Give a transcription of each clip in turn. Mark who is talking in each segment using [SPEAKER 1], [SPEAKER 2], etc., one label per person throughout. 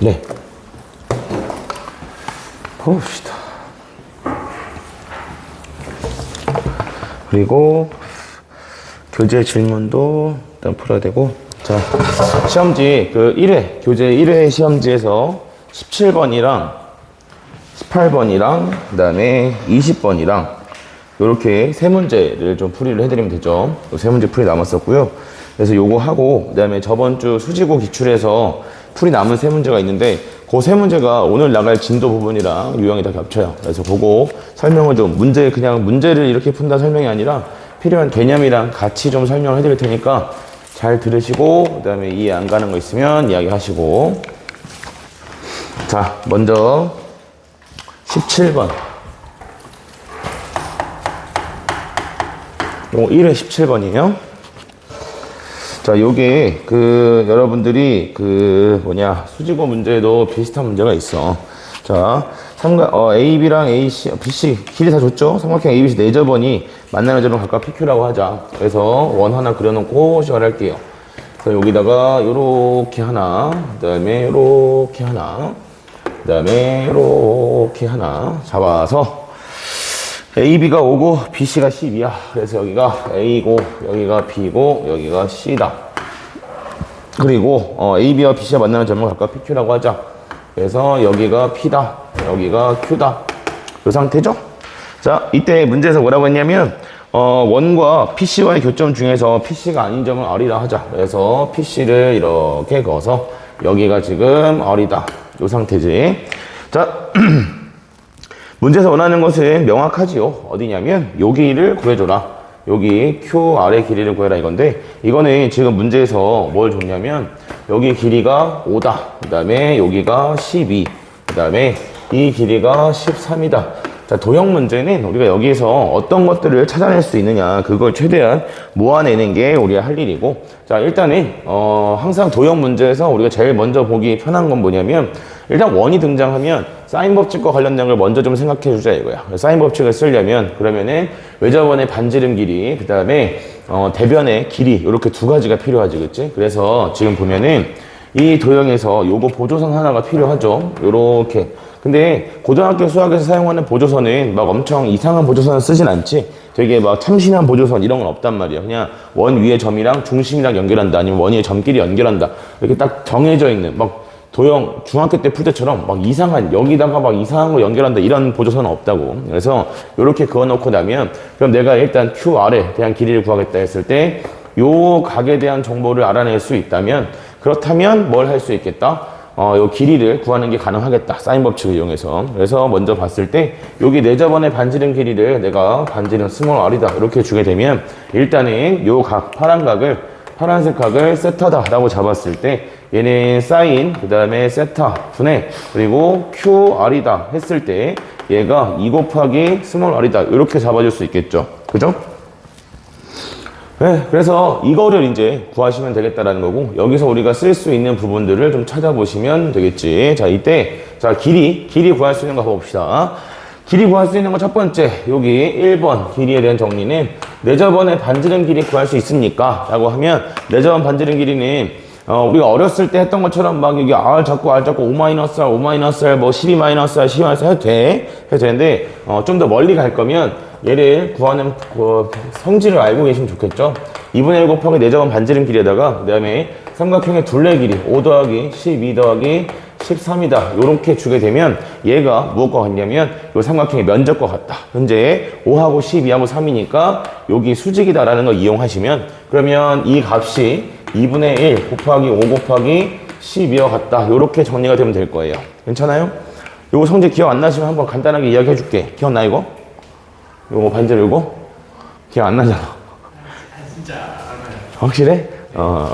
[SPEAKER 1] 네. 봅시다. 그리고 교재 질문도 일단 풀어야 되고. 자, 시험지 그 1회, 교재 1회 시험지에서 17번이랑 18번이랑 그 다음에 20번이랑 요렇게 세 문제를 좀 풀이를 해드리면 되죠. 세 문제 풀이 남았었고요. 그래서 요거 하고 그 다음에 저번 주 수지고 기출에서 풀이 남은 세 문제가 있는데 그 세 문제가 오늘 나갈 진도 부분이랑 유형이 다 겹쳐요. 그래서 그거 설명을 좀 그냥 문제를 이렇게 푼다 설명이 아니라 필요한 개념이랑 같이 좀 설명을 해드릴 테니까 잘 들으시고 그 다음에 이해 안 가는 거 있으면 이야기 하시고. 자, 먼저 17번. 요거 1회 17번이에요. 자, 요게 여러분들이 수지고 문제에도 비슷한 문제가 있어. 자, AB랑 AC, BC 길이 다 줬죠? 삼각형 ABC 내저번이 만나는 점을 각각 PQ라고 하자. 그래서 원 하나 그려놓고 시작을 할게요. 그래서 여기다가 요렇게 하나, 그 다음에 요렇게 하나, 그 다음에 요렇게 하나 잡아서 AB가 5고 BC가 10이야. 그래서 여기가 A고 여기가 B고 여기가 C다. 그리고 AB와 BC가 만나는 점을 각각 PQ라고 하자. 그래서 여기가 P다. 여기가 Q다. 이 상태죠? 자, 이때 문제에서 뭐라고 했냐면 원과 PC와의 교점 중에서 PC가 아닌 점을 R이라 하자. 그래서 PC를 이렇게 그어서 여기가 지금 R이다. 이 상태지. 자, 문제에서 원하는 것은 명확하지요. 어디냐면 여기를 구해줘라. 여기 QR의 길이를 구해라 이건데 이거는 지금 문제에서 뭘 줬냐면 여기 길이가 5다. 그 다음에 여기가 12. 그 다음에 이 길이가 13이다. 자, 도형 문제는 우리가 여기에서 어떤 것들을 찾아낼 수 있느냐 그걸 최대한 모아내는 게 우리가 할 일이고. 자, 일단은 항상 도형 문제에서 우리가 제일 먼저 보기 편한 건 뭐냐면 일단 원이 등장하면 사인 법칙과 관련된 걸 먼저 좀 생각해 주자 이거야. 사인 법칙을 쓰려면 그러면은 외접원의 반지름 길이 그 다음에 대변의 길이 이렇게 두 가지가 필요하지, 그치? 그래서 지금 보면은 이 도형에서 요거 보조선 하나가 필요하죠. 요렇게. 근데 고등학교 수학에서 사용하는 보조선은 막 엄청 이상한 보조선을 쓰진 않지. 되게 막 참신한 보조선 이런 건 없단 말이야. 그냥 원 위의 점이랑 중심이랑 연결한다. 아니면 원 위의 점끼리 연결한다. 이렇게 딱 정해져 있는 막 도형 중학교 때 풀 때처럼 막 이상한 여기다가 막 이상한 거 연결한다 이런 보조선은 없다고. 그래서 이렇게 그어놓고 나면 그럼 내가 일단 QR에 대한 길이를 구하겠다 했을 때 요 각에 대한 정보를 알아낼 수 있다면 그렇다면 뭘 할 수 있겠다? 요 길이를 구하는 게 가능하겠다. 사인 법칙을 이용해서. 그래서 먼저 봤을 때 여기 내저번의 반지름 길이를 내가 반지름 스몰 r이다 이렇게 주게 되면 일단은 요 각 파란색 각을 세타다라고 잡았을 때 얘는 사인 그 다음에 세타 분의 그리고 QR이다 했을 때 얘가 2 곱하기 스몰 r이다 이렇게 잡아줄 수 있겠죠. 그죠? 네, 그래서 이거를 이제 구하시면 되겠다라는 거고 여기서 우리가 쓸 수 있는 부분들을 좀 찾아보시면 되겠지. 자, 이때 자 길이 구할 수 있는 거 봅시다. 길이 구할 수 있는 거 첫 번째 여기 1번 길이에 대한 정리는 내저번의 반지름 길이 구할 수 있습니까? 라고 하면 내저번 반지름 길이는 우리가 어렸을 때 했던 것처럼 막 여기 R 잡고 5-R, 5-R, 뭐 12-R, 12-R 해도 되는데 좀 더 멀리 갈 거면 얘를 구하는 성질을 알고 계시면 좋겠죠. 2분의 1 곱하기 내저번 반지름 길이에다가 그 다음에 삼각형의 둘레 길이 5 더하기 12 더하기 13이다 요렇게 주게 되면 얘가 무엇과 같냐면 요 삼각형의 면적과 같다. 현재 5하고 12하고 3이니까 여기 수직이다 라는 걸 이용하시면 그러면 이 값이 2분의 1 곱하기 5 곱하기 12와 같다. 요렇게 정리가 되면 될 거예요. 괜찮아요? 요거 성질 기억 안 나시면 한번 간단하게 이야기해 줄게. 기억나 이거? 요거 반지름 이거? 기억 안 나잖아.
[SPEAKER 2] 진짜 안 나요.
[SPEAKER 1] 확실해?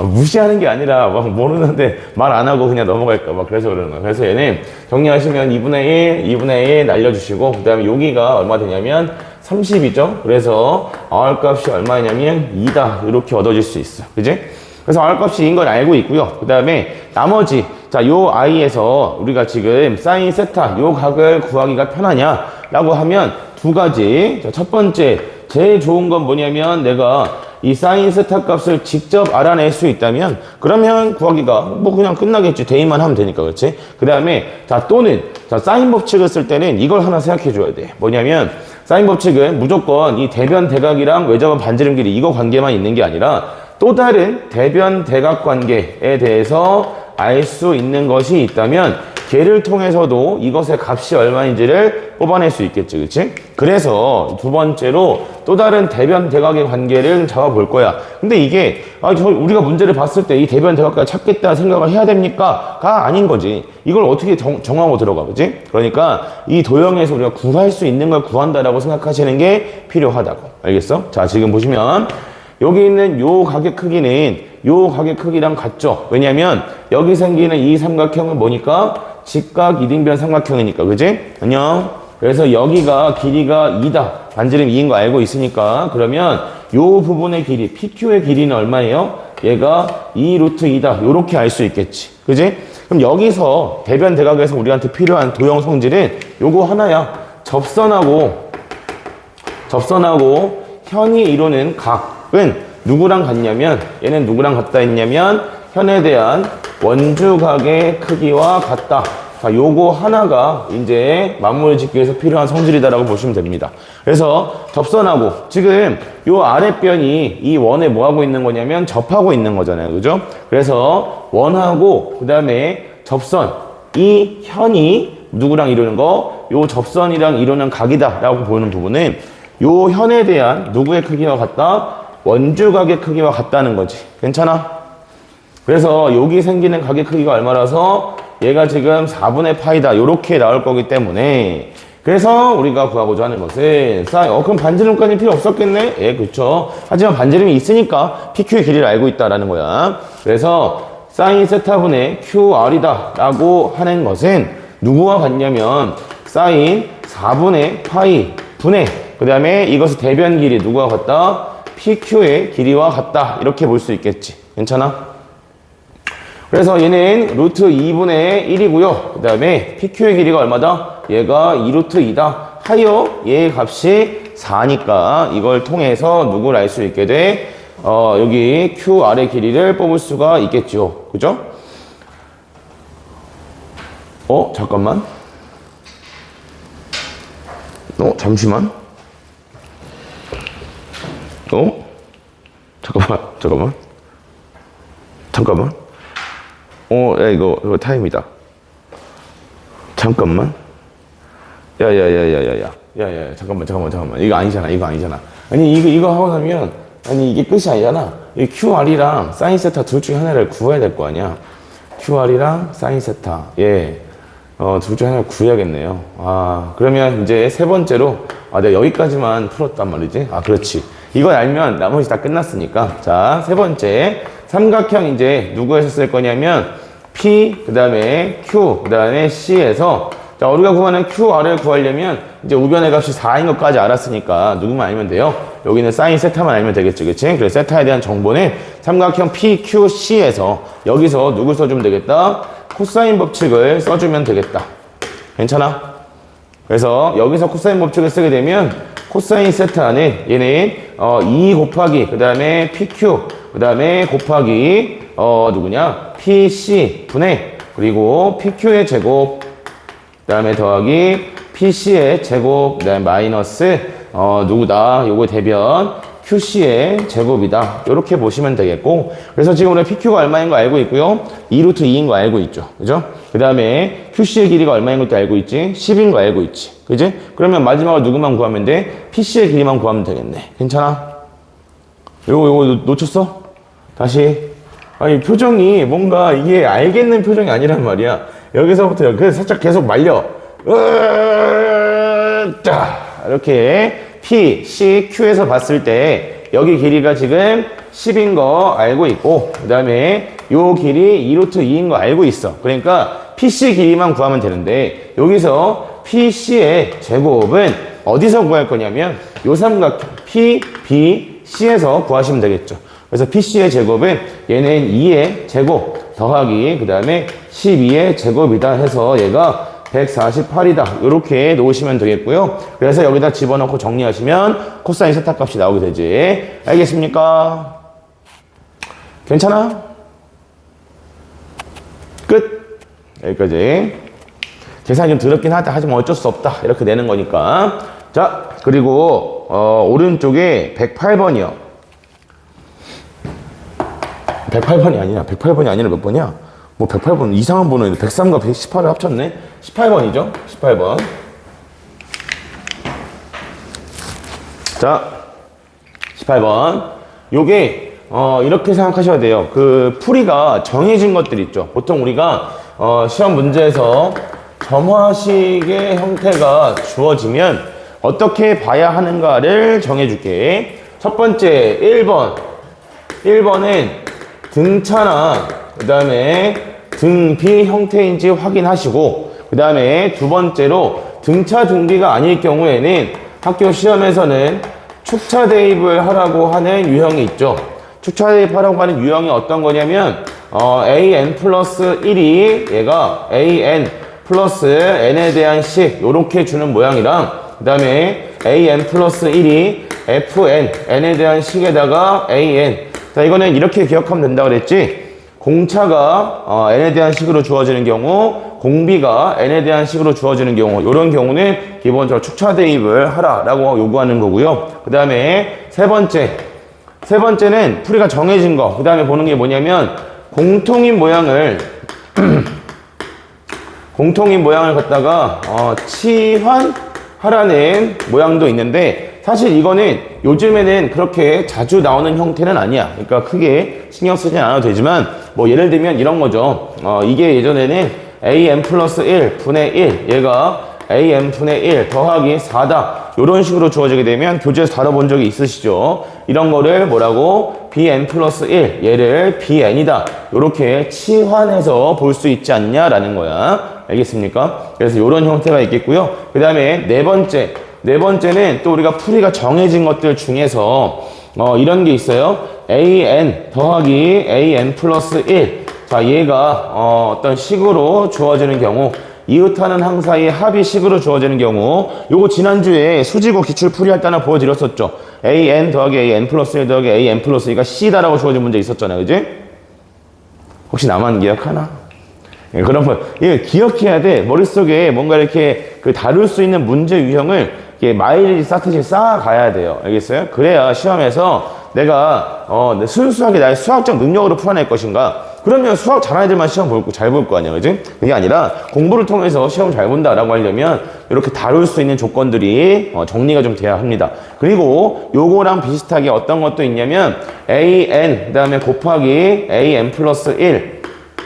[SPEAKER 1] 무시하는 게 아니라 막 모르는데 말 안 하고 그냥 넘어갈까 봐 그래서 그러는 거야. 그래서 얘는 정리하시면 2분의 1 날려주시고 그 다음에 여기가 얼마 되냐면 30이죠. 그래서 R 값이 얼마냐면 2다 이렇게 얻어질 수 있어. 그지? 그래서 R 값이 2인 걸 알고 있고요. 그 다음에 나머지 자, 요 I에서 우리가 지금 사인 세타 요 각을 구하기가 편하냐 라고 하면 두 가지. 자, 첫 번째 제일 좋은 건 뭐냐면 내가 이 사인 세타 값을 직접 알아낼 수 있다면 그러면 구하기가 뭐 그냥 끝나겠지. 대입만 하면 되니까. 그렇지? 그 다음에 자 또는 자 사인 법칙을 쓸 때는 이걸 하나 생각해 줘야 돼. 뭐냐면 사인 법칙은 무조건 이 대변 대각이랑 외접은 반지름 길이 이거 관계만 있는 게 아니라 또 다른 대변 대각 관계에 대해서 알 수 있는 것이 있다면 걔를 통해서도 이것의 값이 얼마인지를 뽑아낼 수 있겠지, 그치? 그래서 두 번째로 또 다른 대변 대각의 관계를 잡아볼 거야. 근데 이게 우리가 문제를 봤을 때 이 대변 대각까지 찾겠다 생각을 해야 됩니까? 가 아닌 거지. 이걸 어떻게 정하고 들어가, 그치? 그러니까 이 도형에서 우리가 구할 수 있는 걸 구한다라고 생각하시는 게 필요하다고. 알겠어? 자, 지금 보시면 여기 있는 요 가격 크기는 요 가격 크기랑 같죠? 왜냐면 여기 생기는 이 삼각형은 뭐니까? 직각 이등변 삼각형이니까, 그지? 안녕. 그래서 여기가 길이가 2다. 반지름 2인 거 알고 있으니까 그러면 요 부분의 길이, PQ의 길이는 얼마예요? 얘가 2 루트 2다. 요렇게 알 수 있겠지. 그지? 그럼 여기서 대변 대각에서 우리한테 필요한 도형 성질은 요거 하나야. 접선하고 현이 이루는 각은 누구랑 같냐면 얘는 누구랑 같다 했냐면 현에 대한 원주각의 크기와 같다. 자, 요거 하나가 이제 만물 짓기 위해서 필요한 성질이다라고 보시면 됩니다. 그래서 접선하고 지금 요 아랫변이 이 원에 뭐 하고 있는 거냐면 접하고 있는 거잖아요. 그죠? 그래서 원하고 그다음에 접선 이 현이 누구랑 이루는 거? 요 접선이랑 이루는 각이다라고 보는 부분은 요 현에 대한 누구의 크기와 같다? 원주각의 크기와 같다는 거지. 괜찮아? 그래서 여기 생기는 각의 크기가 얼마라서 얘가 지금 4분의 파이다. 요렇게 나올 거기 때문에 그래서 우리가 구하고자 하는 것은 그럼 반지름까지 필요 없었겠네? 예, 그렇죠. 하지만 반지름이 있으니까 PQ의 길이를 알고 있다라는 거야. 그래서 사인 세타분의 QR이다 라고 하는 것은 누구와 같냐면 사인 4분의 파이 분의 그 다음에 이것의 대변 길이 누구와 같다? PQ의 길이와 같다. 이렇게 볼 수 있겠지. 괜찮아? 그래서 얘는 루트 2분의 1이고요. 그 다음에 PQ의 길이가 얼마다? 얘가 2루트 2다. 하여 얘의 값이 4니까 이걸 통해서 누구를 알 수 있게 돼? 여기 QR의 길이를 뽑을 수가 있겠죠. 그죠? 잠깐만. 잠시만. 잠깐만. 야, 이거 타임이다. 잠깐만. 야, 잠깐만. 이거 아니잖아. 아니, 이거 하고 나면, 아니, 이게 끝이 아니잖아. 이 QR이랑 사인 세타 둘 중에 하나를 구해야 될 거 아니야. QR이랑 사인 세타. 예. 둘 중에 하나를 구해야겠네요. 그러면 이제 세 번째로, 내가 여기까지만 풀었단 말이지. 그렇지. 이걸 알면 나머지 다 끝났으니까. 자, 세 번째. 삼각형 이제 누구에서 쓸 거냐면 P, 그 다음에 Q, 그 다음에 C에서 자, 우리가 구하는 QR을 구하려면 이제 우변의 값이 4인 것까지 알았으니까 누구만 알면 돼요? 여기는 사인 세타만 알면 되겠지, 그치? 그래서 세타에 대한 정보는 삼각형 PQC에서 여기서 누굴 써주면 되겠다? 코사인 법칙을 써주면 되겠다. 괜찮아? 그래서 여기서 코사인 법칙을 쓰게 되면 코사인 세타는 얘는 2 곱하기 그 다음에 PQ 그 다음에 곱하기 누구냐? PC 분의 그리고 PQ의 제곱 그 다음에 더하기 PC의 제곱 그 다음에 마이너스 누구다? 요거 대변 QC의 제곱이다. 이렇게 보시면 되겠고 그래서 지금 우리가 PQ가 얼마인 거 알고 있고요. 2루트 2인 거 알고 있죠. 그죠? 그 다음에 QC의 길이가 얼마인 것도 알고 있지? 10인 거 알고 있지. 그지? 그러면 마지막으로 누구만 구하면 돼? PC의 길이만 구하면 되겠네. 괜찮아? 요거 놓쳤어? 다시. 아니, 표정이 뭔가 이게 알겠는 표정이 아니란 말이야. 여기서부터 그래서 살짝 계속 말려. 자, 이렇게 P, C, Q에서 봤을 때 여기 길이가 지금 10인 거 알고 있고 그 다음에 요 길이 2루트 2인 거 알고 있어. 그러니까 PC 길이만 구하면 되는데 여기서 PC의 제곱은 어디서 구할 거냐면 요 삼각형 P, B, C에서 구하시면 되겠죠. 그래서 PC의 제곱은 얘는 2의 제곱 더하기 그 다음에 12의 제곱이다 해서 얘가 148이다. 이렇게 놓으시면 되겠고요. 그래서 여기다 집어넣고 정리하시면 코사인 세타값이 나오게 되지. 알겠습니까? 괜찮아? 끝. 여기까지. 계산이 좀 더럽긴 하다. 하지만 어쩔 수 없다. 이렇게 내는 거니까. 자, 그리고 오른쪽에 108번이요. 108번이 아니야. 108번이 아니라 몇 번이야? 뭐 108번 이상한 번호인데 103과 118을 합쳤네. 18번이죠. 18번. 자, 18번. 요게 이렇게 생각하셔야 돼요. 그 풀이가 정해진 것들 있죠. 보통 우리가 시험 문제에서 점화식의 형태가 주어지면 어떻게 봐야 하는가를 정해줄게. 첫 번째 1번. 1번은 등차나 그 다음에 등비 형태인지 확인하시고, 그 다음에 두 번째로 등차 등비가 아닐 경우에는 학교 시험에서는 축차 대입을 하라고 하는 유형이 있죠. 축차 대입하라고 하는 유형이 어떤 거냐면 an 플러스 1이 얘가 an 플러스 n에 대한 식 요렇게 주는 모양이랑, 그 다음에 an 플러스 1이 fn n에 대한 식에다가 an. 자, 이거는 이렇게 기억하면 된다 그랬지. 공차가 n에 대한 식으로 주어지는 경우, 공비가 n에 대한 식으로 주어지는 경우, 이런 경우는 기본적으로 축차 대입을 하라라고 요구하는 거고요. 그 다음에 세 번째는 풀이가 정해진 거. 그 다음에 보는 게 뭐냐면 공통인 모양을 갖다가 치환하라는 모양도 있는데, 사실 이거는 요즘에는 그렇게 자주 나오는 형태는 아니야. 그러니까 크게 신경 쓰지 않아도 되지만, 뭐 예를 들면 이런 거죠. 이게 예전에는 an 플러스 1 분의 1, 얘가 an 분의 1 더하기 4다. 이런 식으로 주어지게 되면 교재에서 다뤄본 적이 있으시죠. 이런 거를 뭐라고? bn 플러스 1, 얘를 bn이다. 이렇게 치환해서 볼 수 있지 않냐라는 거야. 알겠습니까? 그래서 이런 형태가 있겠고요. 그 다음에 네 번째는 또 우리가 풀이가 정해진 것들 중에서 이런 게 있어요. an 더하기 an 플러스 1. 자, 얘가 어떤 식으로 주어지는 경우, 이웃하는 항사의 합이 식으로 주어지는 경우, 요거 지난주에 수직어 기출 풀이할 때 하나 보여드렸었죠. an 더하기 an 플러스 1 더하기 an 플러스 2가 c다라고 주어진 문제 있었잖아요. 그지? 혹시 나만 기억하나? 예, 그런 거, 예, 기억해야 돼. 머릿속에 뭔가 이렇게 다룰 수 있는 문제 유형을 이렇게 마일리지 쌓듯이 쌓아가야 돼요. 알겠어요? 그래야 시험에서 내가 순수하게 나의 수학적 능력으로 풀어낼 것인가? 그러면 수학 잘하는 애들만 시험 잘 볼 거 아니야, 그지? 그게 아니라 공부를 통해서 시험 잘 본다라고 하려면 이렇게 다룰 수 있는 조건들이 정리가 좀 돼야 합니다. 그리고 요거랑 비슷하게 어떤 것도 있냐면 an, 그 다음에 곱하기 an 플러스 1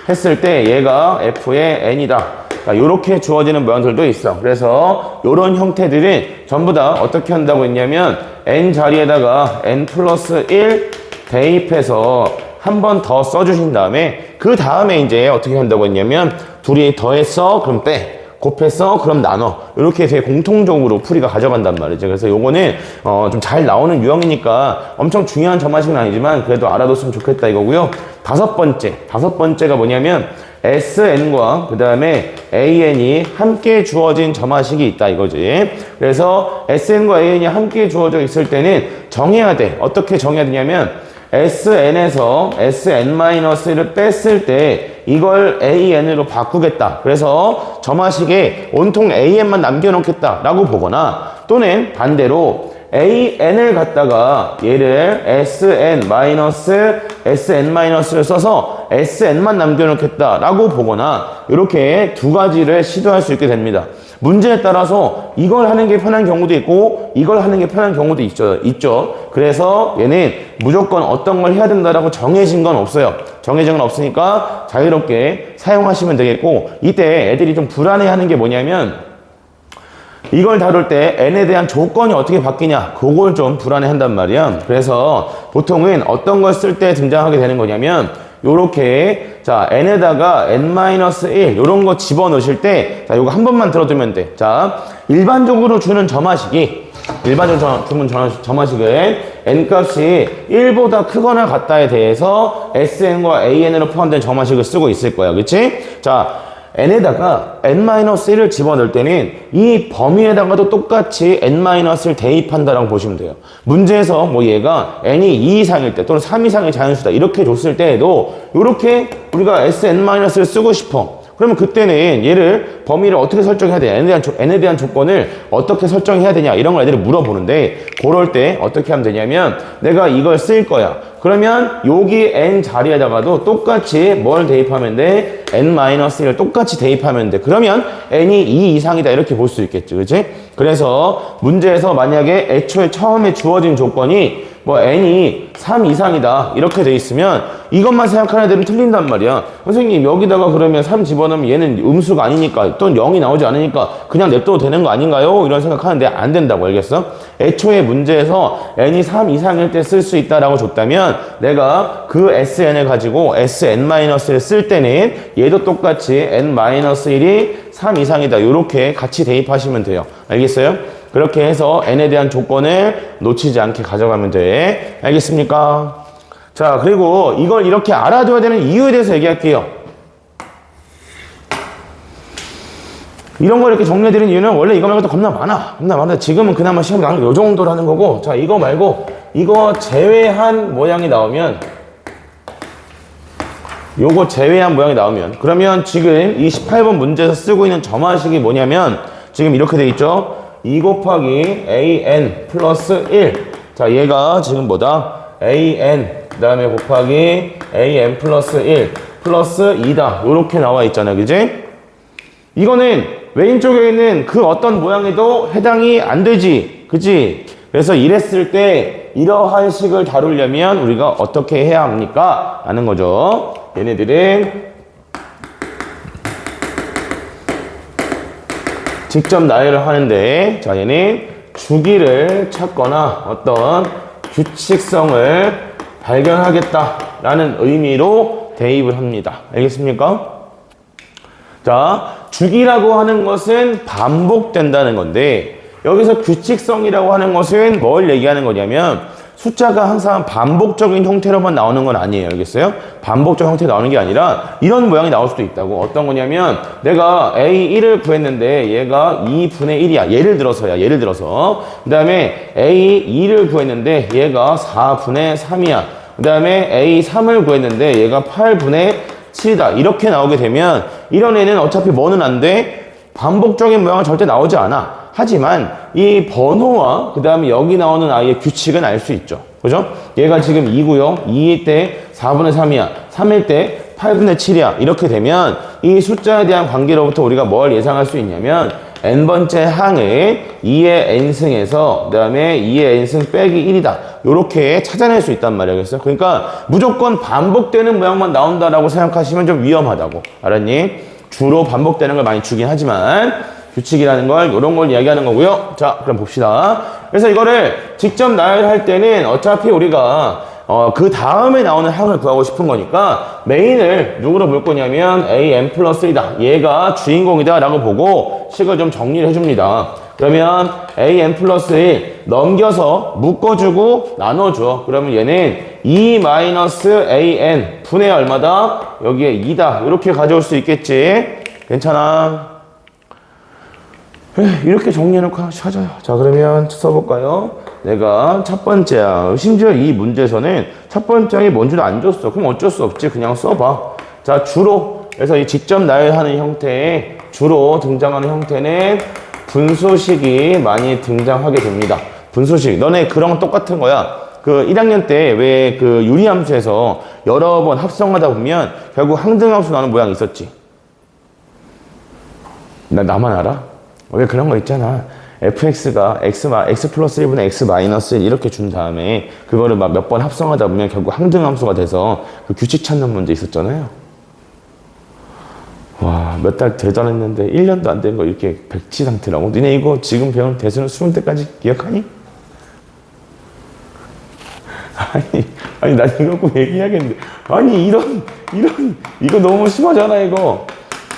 [SPEAKER 1] 했을 때 얘가 f의 n이다. 자, 요렇게 주어지는 모양들도 있어. 그래서 요런 형태들은 전부 다 어떻게 한다고 했냐면 n 자리에다가 n 플러스 1 대입해서 한 번 더 써주신 다음에 그 다음에 이제 어떻게 한다고 했냐면 둘이 더했어? 그럼 빼. 곱했어? 그럼 나눠. 이렇게 되게 공통적으로 풀이가 가져간단 말이죠. 그래서 요거는 좀 잘 나오는 유형이니까 엄청 중요한 점화식은 아니지만 그래도 알아뒀으면 좋겠다 이거고요. 다섯 번째가 뭐냐면 SN과 그 다음에 AN이 함께 주어진 점화식이 있다 이거지. 그래서 SN과 AN이 함께 주어져 있을 때는 정해야 돼. 어떻게 정해야 되냐면 SN에서 SN-1을 뺐을 때 이걸 AN으로 바꾸겠다. 그래서 점화식에 온통 AN만 남겨놓겠다 라고 보거나, 또는 반대로 AN을 갖다가 얘를 SN-SN-를 써서 SN만 남겨놓겠다 라고 보거나, 이렇게 두 가지를 시도할 수 있게 됩니다. 문제에 따라서 이걸 하는 게 편한 경우도 있고 이걸 하는 게 편한 경우도 있죠. 그래서 얘는 무조건 어떤 걸 해야 된다라고 정해진 건 없어요. 정해진 건 없으니까 자유롭게 사용하시면 되겠고, 이때 애들이 좀 불안해하는 게 뭐냐면 이걸 다룰 때 n에 대한 조건이 어떻게 바뀌냐, 그걸 좀 불안해한단 말이야. 그래서 보통은 어떤 걸 쓸 때 등장하게 되는 거냐면 요렇게, 자, n에다가 n-1 요런 거 집어넣으실 때, 자, 요거 한 번만 들어두면 돼. 자, 일반적으로 주는 점화식은 n 값이 1보다 크거나 같다에 대해서 sn과 an으로 포함된 점화식을 쓰고 있을 거야. 그치? 자, n에다가 n-1을 집어넣을 때는 이 범위에다가도 똑같이 n-를 대입한다라고 보시면 돼요. 문제에서 뭐 얘가 n이 2 이상일 때 또는 3 이상의 자연수다 이렇게 줬을 때에도 이렇게 우리가 sn-를 쓰고 싶어. 그러면 그때는 얘를 범위를 어떻게 설정해야 되냐, n에 대한 조건을 어떻게 설정해야 되냐 이런 걸 애들이 물어보는데 그럴 때 어떻게 하면 되냐면 내가 이걸 쓸 거야. 그러면 여기 n 자리에다가도 똑같이 뭘 대입하면 돼? n-1을 똑같이 대입하면 돼. 그러면 n이 2 이상이다 이렇게 볼 수 있겠지, 그치? 그래서 문제에서 만약에 애초에 처음에 주어진 조건이 뭐 n이 3 이상이다 이렇게 돼 있으면 이것만 생각하는 애들은 틀린단 말이야. 선생님 여기다가 그러면 3 집어넣으면 얘는 음수가 아니니까 또는 0이 나오지 않으니까 그냥 냅둬도 되는 거 아닌가요? 이런 생각하는데 안 된다고. 알겠어? 애초에 문제에서 n이 3 이상일 때 쓸 수 있다라고 줬다면 내가 그 sn을 가지고 sn-를 쓸 때는 얘도 똑같이 n-1이 3 이상이다 이렇게 같이 대입하시면 돼요. 알겠어요? 그렇게 해서 n에 대한 조건을 놓치지 않게 가져가면 돼. 알겠습니까? 자, 그리고 이걸 이렇게 알아둬야 되는 이유에 대해서 얘기할게요. 이런 걸 이렇게 정리해드리는 이유는 원래 이거 말고도 겁나 많아. 지금은 그나마 시험 나오는 요 정도라는 거고, 자, 이거 말고 이거 제외한 모양이 나오면 요거 제외한 모양이 나오면 그러면 지금 이 18번 문제에서 쓰고 있는 점화식이 뭐냐면 지금 이렇게 돼 있죠? 2 곱하기 an 플러스 1. 자, 얘가 지금 뭐다? an 그 다음에 곱하기 an 플러스 1 플러스 2다. 요렇게 나와 있잖아, 그지? 이거는 왼쪽에 있는 그 어떤 모양에도 해당이 안 되지, 그지? 그래서 이랬을 때 이러한 식을 다루려면 우리가 어떻게 해야 합니까? 라는 거죠. 얘네들은 직접 나열을 하는데, 자, 얘는 주기를 찾거나 어떤 규칙성을 발견하겠다라는 의미로 대입을 합니다. 알겠습니까? 자, 주기라고 하는 것은 반복된다는 건데, 여기서 규칙성이라고 하는 것은 뭘 얘기하는 거냐면, 숫자가 항상 반복적인 형태로만 나오는 건 아니에요. 알겠어요? 반복적 형태로 나오는 게 아니라 이런 모양이 나올 수도 있다고. 어떤 거냐면 내가 A1을 구했는데 얘가 2분의 1이야. 예를 들어서. 그 다음에 A2를 구했는데 얘가 4분의 3이야. 그 다음에 A3을 구했는데 얘가 8분의 7이다. 이렇게 나오게 되면 이런 애는 어차피 뭐는 안 돼? 반복적인 모양은 절대 나오지 않아. 하지만 이 번호와 그 다음에 여기 나오는 아이의 규칙은 알 수 있죠. 그죠? 얘가 지금 2고요. 2일 때 4분의 3이야. 3일 때 8분의 7이야. 이렇게 되면 이 숫자에 대한 관계로부터 우리가 뭘 예상할 수 있냐면 n번째 항을 2의 n승에서 그 다음에 2의 n승 빼기 1이다. 요렇게 찾아낼 수 있단 말이겠어요. 그러니까 무조건 반복되는 모양만 나온다라고 생각하시면 좀 위험하다고. 알았니? 주로 반복되는 걸 많이 주긴 하지만 규칙이라는 걸 이런 걸 이야기하는 거고요. 자, 그럼 봅시다. 그래서 이거를 직접 나열할 때는 어차피 우리가 그 다음에 나오는 항을 구하고 싶은 거니까 메인을 누구로 볼 거냐면 an 플러스 1이다. 얘가 주인공이다 라고 보고 식을 좀 정리를 해줍니다. 그러면 an 플러스 1 넘겨서 묶어주고 나눠줘. 그러면 얘는 2 마이너스 an 분의 얼마다? 여기에 2다. 이렇게 가져올 수 있겠지? 괜찮아? 이렇게 정리해놓고 하자요. 자, 그러면 써볼까요? 내가 첫 번째야. 심지어 이 문제에서는 첫 번째 항이 뭔지도 안 줬어. 그럼 어쩔 수 없지. 그냥 써봐. 자, 주로. 그래서 이 직접 나열하는 형태에 주로 등장하는 형태는 분수식이 많이 등장하게 됩니다. 분수식. 너네 그런 거 똑같은 거야. 그 1학년 때 왜 그 유리함수에서 여러 번 합성하다 보면 결국 항등함수 나오는 모양이 있었지. 나만 알아? 왜 그런 거 있잖아. fx가 x 플러스 1분의 x 마이너스 1 이렇게 준 다음에 그거를 막 몇 번 합성하다 보면 결국 항등함수가 돼서 그 규칙 찾는 문제 있었잖아요. 와, 몇 달 되도 안 했는데 1년도 안 된 거 이렇게 백지 상태라고? 니네 이거 지금 배운 대수는 20대까지 기억하니? 아니 난 이거 꼭 얘기해야겠는데. 아니 이거 너무 심하잖아 이거.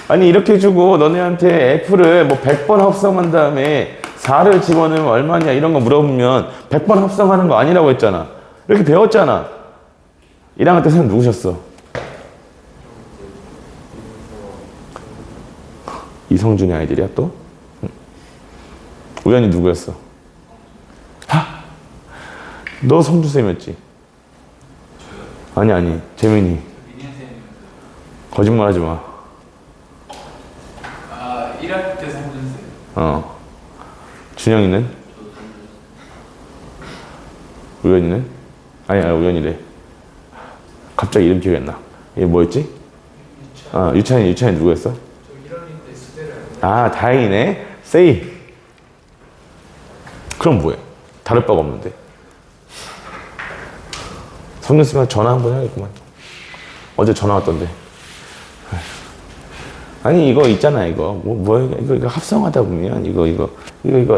[SPEAKER 1] 아니 이렇게 주고 너네한테 F를 뭐 100번 합성한 다음에 4를 집어넣으면 얼마냐 이런 거 물어보면 100번 합성하는 거 아니라고 했잖아. 이렇게 배웠잖아. 1학년 때 선생님 누구셨어? 이성준의 아이들이야 또? 우연히 누구였어? 너 성준쌤이었지? 아니 재민이. 거짓말하지 마.
[SPEAKER 2] 아 1학기 때 성준쌤.
[SPEAKER 1] 준영이는? 우연이는? 아니 우연이래. 갑자기 이름 기억이 안 나. 얘 뭐였지? 유찬이 누구였어?
[SPEAKER 2] 저 1학기 때 수대를
[SPEAKER 1] 다행이네. 세이. 그럼 뭐해? 다를 바가 없는데. 성준쌤한테 전화 한번 해야겠구만. 어제 전화 왔던데. 아니 이거 있잖아 이거 이거 합성하다 보면 이거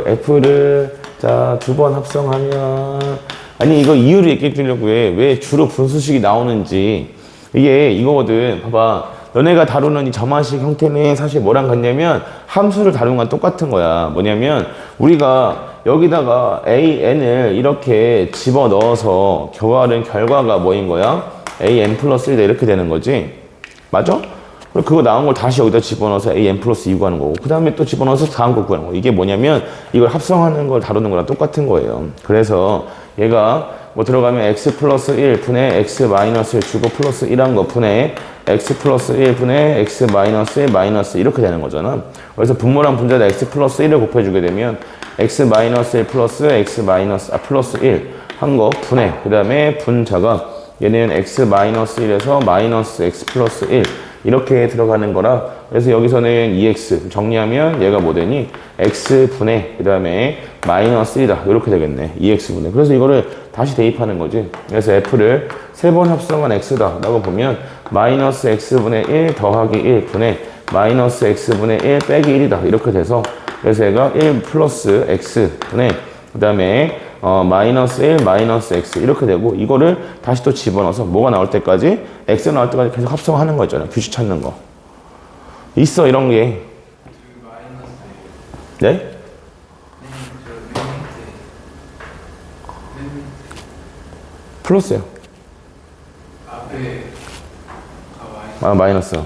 [SPEAKER 1] F를 자 2번 합성하면 아니 이거 이유를 얘기해 주려고 왜 주로 분수식이 나오는지 이게 이거거든. 봐봐 너네가 다루는 이 점화식 형태는 사실 뭐랑 같냐면 함수를 다루는 건 똑같은 거야. 뭐냐면 우리가 여기다가 AN을 이렇게 집어넣어서 교활한 결과가 뭐인 거야? AN 플러스 1 이렇게 되는 거지. 맞아? 그거 나온 걸 다시 여기다 집어넣어서 AN 플러스 2 구하는 거고 그 다음에 또 집어넣어서 다음 거 구하는 거. 이게 뭐냐면 이걸 합성하는 걸 다루는 거랑 똑같은 거예요. 그래서 얘가 뭐 들어가면 x 플러스 1 분의 x 마이너스 1 주고 플러스 1한 거 분의 x 플러스 1 분의 x 마이너스 1 마이너스 이렇게 되는 거잖아. 그래서 분모랑 분자에다 x 플러스 1을 곱해주게 되면 x 마이너스 1 플러스 x 마이너스 플러스 1 한 거 분의 그 다음에 분자가 얘는 x 마이너스 1에서 마이너스 x 플러스 1 이렇게 들어가는 거라. 그래서 여기서는 2x 정리하면 얘가 뭐 되니? x 분의 그 다음에 마이너스 1이다 이렇게 되겠네. 2x 분의. 그래서 이거를 다시 대입하는 거지. 그래서 f를 3번 합성한 x다 라고 보면 마이너스 x분의 1 더하기 1 분의 마이너스 x분의 1 빼기 1이다 이렇게 돼서 그래서 얘가 1 플러스 x 분의 그 다음에 마이너스 1 마이너스 x 이렇게 되고 이거를 다시 또 집어넣어서 뭐가 나올 때까지 x 나올 때까지 계속 합성하는 거 있잖아요. 규칙 찾는 거 있어 이런 게. 네? 플러스요. 마이너스.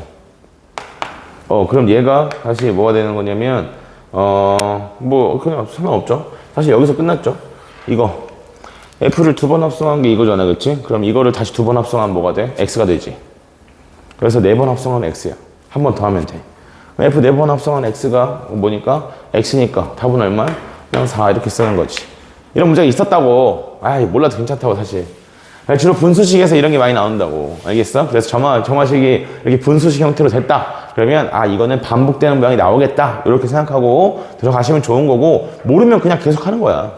[SPEAKER 1] 그럼 얘가 다시 뭐가 되는 거냐면 뭐 그냥 상관없죠. 사실 여기서 끝났죠. 이거 F를 2번 합성한 게 이거잖아, 그치? 그럼 이거를 다시 2번 합성하면 뭐가 돼? X가 되지. 그래서 4번 합성하면 X야. 한 번 더 하면 돼. F 4번 합성한 X가 뭐니까? X니까 답은 얼마? 그냥 4 이렇게 쓰는 거지. 이런 문제가 있었다고. 몰라도 괜찮다고 사실. 주로 분수식에서 이런 게 많이 나온다고. 알겠어? 그래서 점화식이 이렇게 분수식 형태로 됐다. 그러면 이거는 반복되는 모양이 나오겠다. 이렇게 생각하고 들어가시면 좋은 거고 모르면 그냥 계속 하는 거야.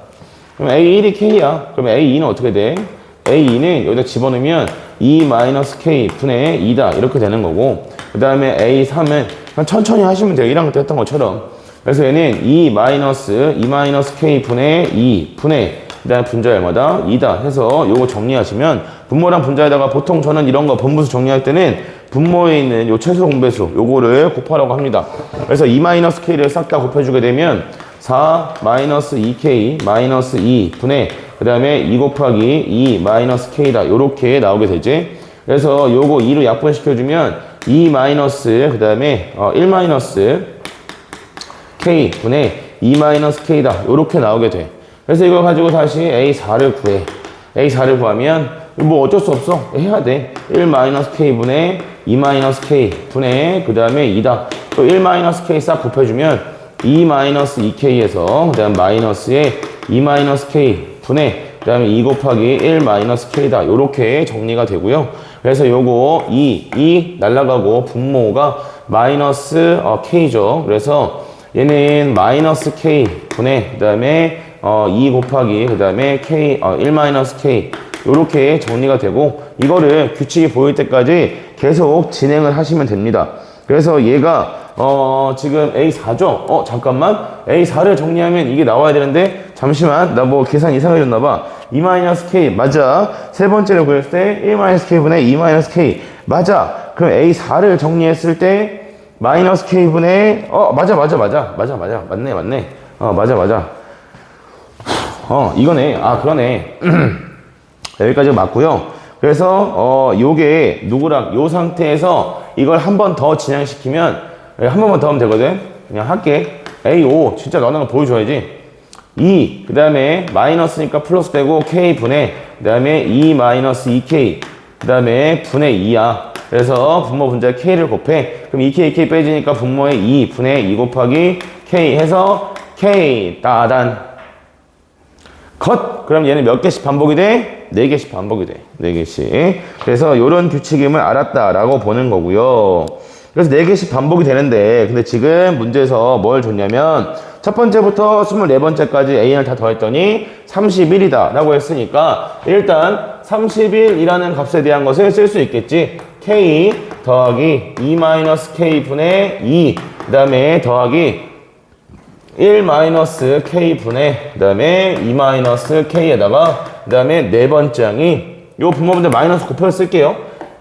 [SPEAKER 1] 그럼 A1이 K야. 그럼 A2는 어떻게 돼? A2는 여기다 집어넣으면 2-K 분의 2다. 이렇게 되는 거고 그 다음에 A3은 그냥 천천히 하시면 돼요. 1학년 때 했던 것처럼. 그래서 얘는 2-K 분의 2 분의 그 다음에 분자 얼마다? 2다 해서 요거 정리하시면 분모랑 분자에다가 보통 저는 이런 거 분모수 정리할 때는 분모에 있는 요 최소 공배수 요거를 곱하라고 합니다. 그래서 2-K를 싹 다 곱해주게 되면 4-2K 마이너스 2 분의 그 다음에 2 곱하기 2-K다 요렇게 나오게 되지. 그래서 요거 2로 약분시켜주면 2 그 다음에 1 K 분의 2 K다 요렇게 나오게 돼. 그래서 이걸 가지고 다시 A4를 구해. A4를 구하면 뭐 어쩔 수 없어. 해야 돼. 1 K분의 2 K 분의 그 다음에 2다. 또 1 K 싹 곱해주면 2 2K에서 그 다음 마이너스에 2 K 분의 그 다음에 2 곱하기 1 K다. 요렇게 정리가 되고요. 그래서 요거 2 날라가고 분모가 마이너스 K죠. 그래서 얘는 마이너스 K 분의 그 다음에 2 곱하기 그 다음에 K 1 K 요렇게 정리가 되고 이거를 규칙이 보일 때까지 계속 진행을 하시면 됩니다. 그래서 얘가 지금 A4죠? 잠깐만 A4를 정리하면 이게 나와야 되는데 잠시만 나 뭐 계산 이상해졌나 봐. 2 K 맞아. 세 번째를 구했을 때 1 K분의 2 K 맞아. 그럼 A4를 정리했을 때 마이너스 K분의 맞네 맞아 이거네. 그러네. 여기까지 맞고요. 그래서 요게 누구랑 요 상태에서 이걸 한 번 더 진행시키면 한 번만 더 하면 되거든. 그냥 할게. A5 진짜 너는 거 보여줘야지. 2, 그 다음에 마이너스니까 플러스 되고 K 분의, 그 다음에 2 마이너스 2K, 그 다음에 분의 2야. 그래서 분모 분자 K를 곱해. 그럼 2K, K 빼지니까 분모의 2 분의 2 곱하기 K 해서 K 따단. 컷! 그럼 얘는 몇 개씩 반복이 돼? 4개씩 반복이 돼. 4개씩. 그래서 이런 규칙임을 알았다라고 보는 거고요. 그래서 4개씩 반복이 되는데, 근데 지금 문제에서 뭘 줬냐면, 첫 번째부터 24번째까지 A를 다 더했더니 31이다 라고 했으니까, 일단 31이라는 값에 대한 것을 쓸 수 있겠지. K 더하기 2-K 분의 2, 그 다음에 더하기 1-K 분의, 그 다음에 2-K에다가, 그 다음에 네 번째 항이, 요 분모분들 마이너스 곱해서 쓸게요.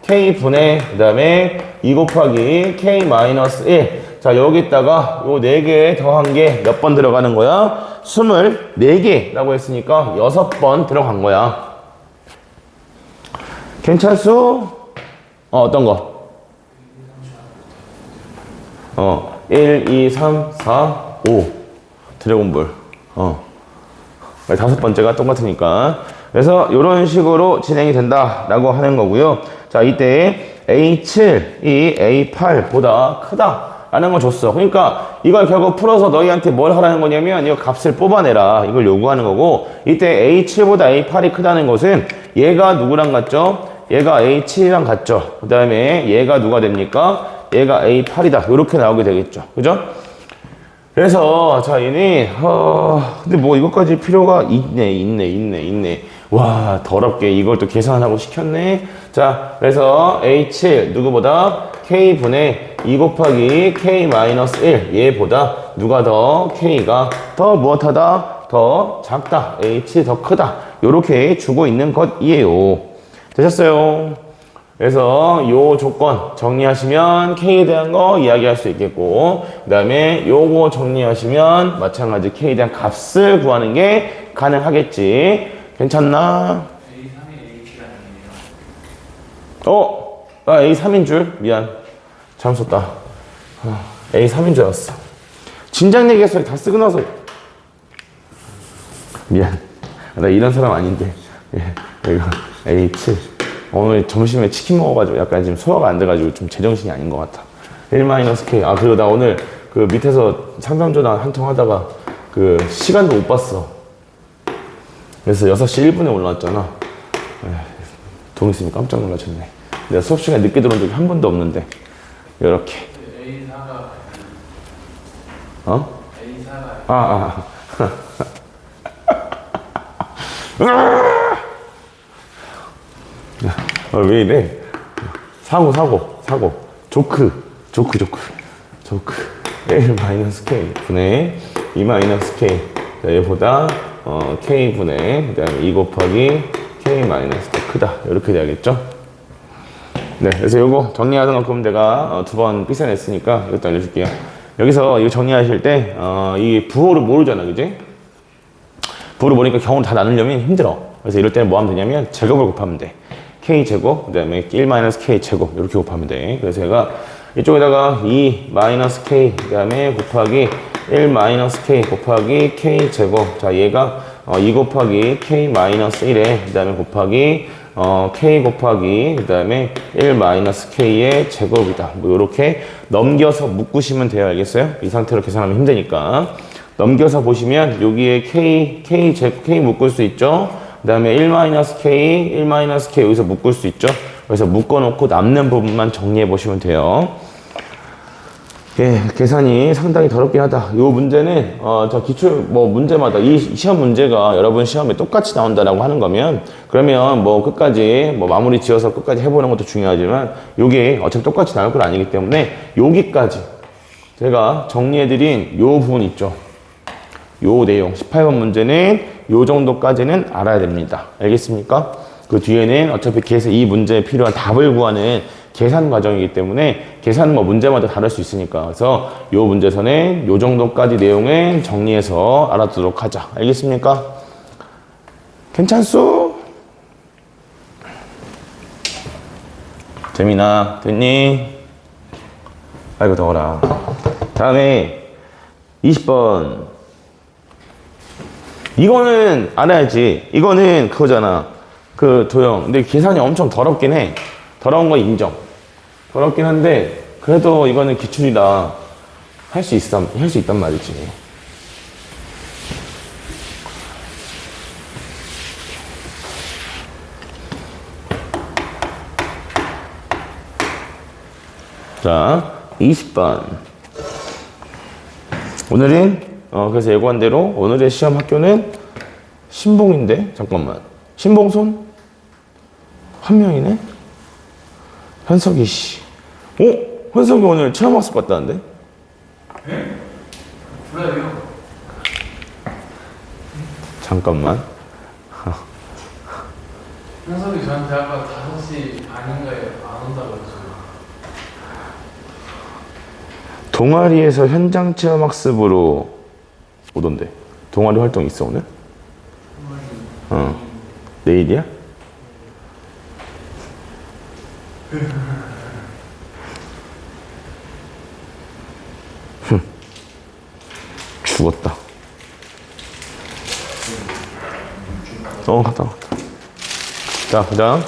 [SPEAKER 1] K 분의, 그 다음에 2 곱하기 K 마이너스 1. 자, 여기다가 요 4개 더한 게 몇 번 들어가는 거야? 24개라고 했으니까 6번 들어간 거야. 괜찮소? 어떤 거? 1, 2, 3, 4, 5. 드래곤볼. 다섯 번째가 똑같으니까. 그래서 이런 식으로 진행이 된다라고 하는 거고요. 자, 이때 A7이 A8보다 크다라는 거 줬어. 그러니까 이걸 결국 풀어서 너희한테 뭘 하라는 거냐면 이거 값을 뽑아내라. 이걸 요구하는 거고, 이때 A7보다 A8이 크다는 것은 얘가 누구랑 같죠? 얘가 A7이랑 같죠. 그 다음에 얘가 누가 됩니까? 얘가 A8이다. 이렇게 나오게 되겠죠. 그죠? 그래서 자, 얘네 근데 뭐 이것까지 필요가 있네. 와, 더럽게 이걸 또 계산하고 시켰네. 자, 그래서 A7 누구보다 K분의 2 곱하기 K 마이너스 1, 얘보다 누가 더? K가 더 무엇하다? 더 작다. H 더 크다. 요렇게 주고 있는 것이에요. 되셨어요? 그래서 요 조건 정리하시면 K에 대한 거 이야기할 수 있겠고, 그 다음에 요거 정리하시면 마찬가지 K에 대한 값을 구하는 게 가능하겠지. 괜찮나? 나 A3인 줄? 미안. 잘못 썼다. A3인 줄 알았어. 진작 얘기했어. 다 쓰고 나서. 미안. 나 이런 사람 아닌데. 이거 A7. 오늘 점심에 치킨 먹어가지고 약간 지금 소화가 안 돼가지고 좀 제정신이 아닌 것 같아. 1-K. 그리고 나 오늘 그 밑에서 상담 전화 한 통 하다가 그 시간도 못 봤어. 그래서 6시 1분에 올라왔잖아. 돈 있으면 깜짝 놀라셨네. 내가 수업 시간에 늦게 들어온 적이 한 번도 없는데. 요렇게.
[SPEAKER 2] A4가 A4가
[SPEAKER 1] 왜 이래? 사고. 조크. 1-K 분의 2-K. 자, 얘보다 K 분의, 그 다음에 2 곱하기 K 마이너스 더 크다. 이렇게 돼야겠죠? 네, 그래서 요거 정리하는 만큼 내가 2번 삐쳐냈으니까 이것도 알려줄게요. 여기서 이거 정리하실 때, 이 부호를 모르잖아, 그지? 부호를 모르니까 경우를 다 나누려면 힘들어. 그래서 이럴 때는 뭐 하면 되냐면 제곱을 곱하면 돼. K제곱, 그 다음에 1-K제곱, 이렇게 곱하면 돼. 그래서 얘가 이쪽에다가 2-K, 그 다음에 곱하기 1-K 곱하기 K제곱. 자, 얘가 2 곱하기 K-1에, 그 다음에 곱하기 K 곱하기, 그 다음에 1-K의 제곱이다. 뭐, 요렇게 넘겨서 묶으시면 돼요. 알겠어요? 이 상태로 계산하면 힘드니까. 넘겨서 보시면, 여기에 K 묶을 수 있죠? 그 다음에 1-K 여기서 묶을 수 있죠? 그래서 묶어놓고 남는 부분만 정리해 보시면 돼요. 예, 계산이 상당히 더럽긴 하다. 이 문제는, 저 기출, 문제마다, 이 시험 문제가 여러분 시험에 똑같이 나온다라고 하는 거면, 그러면 끝까지, 마무리 지어서 끝까지 해보는 것도 중요하지만, 요게 어차피 똑같이 나올 건 아니기 때문에, 여기까지 제가 정리해드린 요 부분 있죠. 요 내용, 18번 문제는 요 정도까지는 알아야 됩니다. 알겠습니까? 그 뒤에는 어차피 이 문제에 필요한 답을 구하는 계산 과정이기 때문에 계산은 문제마다 다를 수 있으니까, 그래서 요 문제서는 요 정도까지 내용을 정리해서 알아두도록 하자. 알겠습니까? 괜찮소? 재민아, 됐니? 아이고 더워라. 다음에 20번. 이거는 알아야지. 이거는 그거잖아. 그 도형. 근데 계산이 엄청 더럽긴 해. 더러운 거 인정. 더럽긴 한데 그래도 이거는 기출이라 할 수 있단 말이지. 자, 20번. 오늘은 그래서 예고한 대로 오늘의 시험 학교는 신봉인데 잠깐만. 신봉손? 한 명이네? 현석이 씨. 현석이 오늘 체험학습 갔다는데?
[SPEAKER 2] 몰라요.
[SPEAKER 1] 잠깐만.
[SPEAKER 2] 현석이 저한테 아까 5시 반인가에 안 온다고 했어요.
[SPEAKER 1] 동아리에서 현장 체험학습으로 오던데. 동아리 활동 있어 오늘? 내일이야? 죽었다. 갔다 왔다. 자, 그 다음.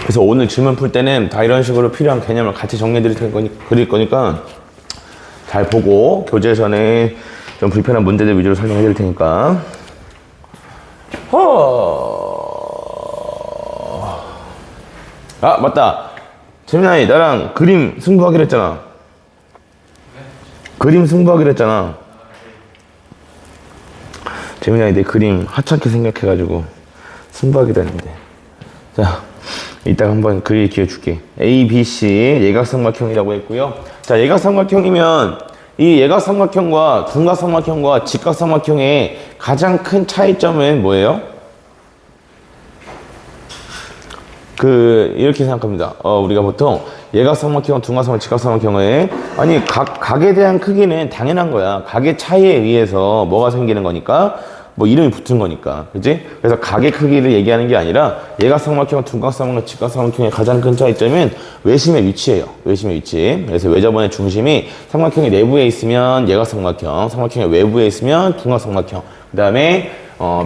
[SPEAKER 1] 그래서 오늘 질문 풀 때는 다 이런 식으로 필요한 개념을 같이 정리해 드릴 거니까 잘 보고 교재에서는 좀 불편한 문제들 위주로 설명해 드릴 테니까. 아, 맞다. 재민아이, 나랑 그림 승부하기로 했잖아. 그림 승부하기로 했잖아. 재민아이, 내 그림 하찮게 생각해가지고 승부하기로 했는데. 자, 이따가 한번 그릴 기회 줄게. A, B, C 예각삼각형이라고 했고요. 자, 예각삼각형이면 이 예각삼각형과 둔각삼각형과 직각삼각형의 가장 큰 차이점은 뭐예요? 이렇게 생각합니다. 우리가 보통 예각삼각형, 둔각삼각형, 직각삼각형의 아니 각에 대한 크기는 당연한 거야. 각의 차이에 의해서 뭐가 생기는 거니까 뭐 이름이 붙은 거니까, 그지? 그래서 각의 크기를 얘기하는 게 아니라 예각삼각형, 둔각삼각형, 직각삼각형의 가장 큰 차이점은 외심의 위치예요. 외심의 위치. 그래서 외접원의 중심이 삼각형의 내부에 있으면 예각삼각형, 삼각형의 외부에 있으면 둔각삼각형, 그 다음에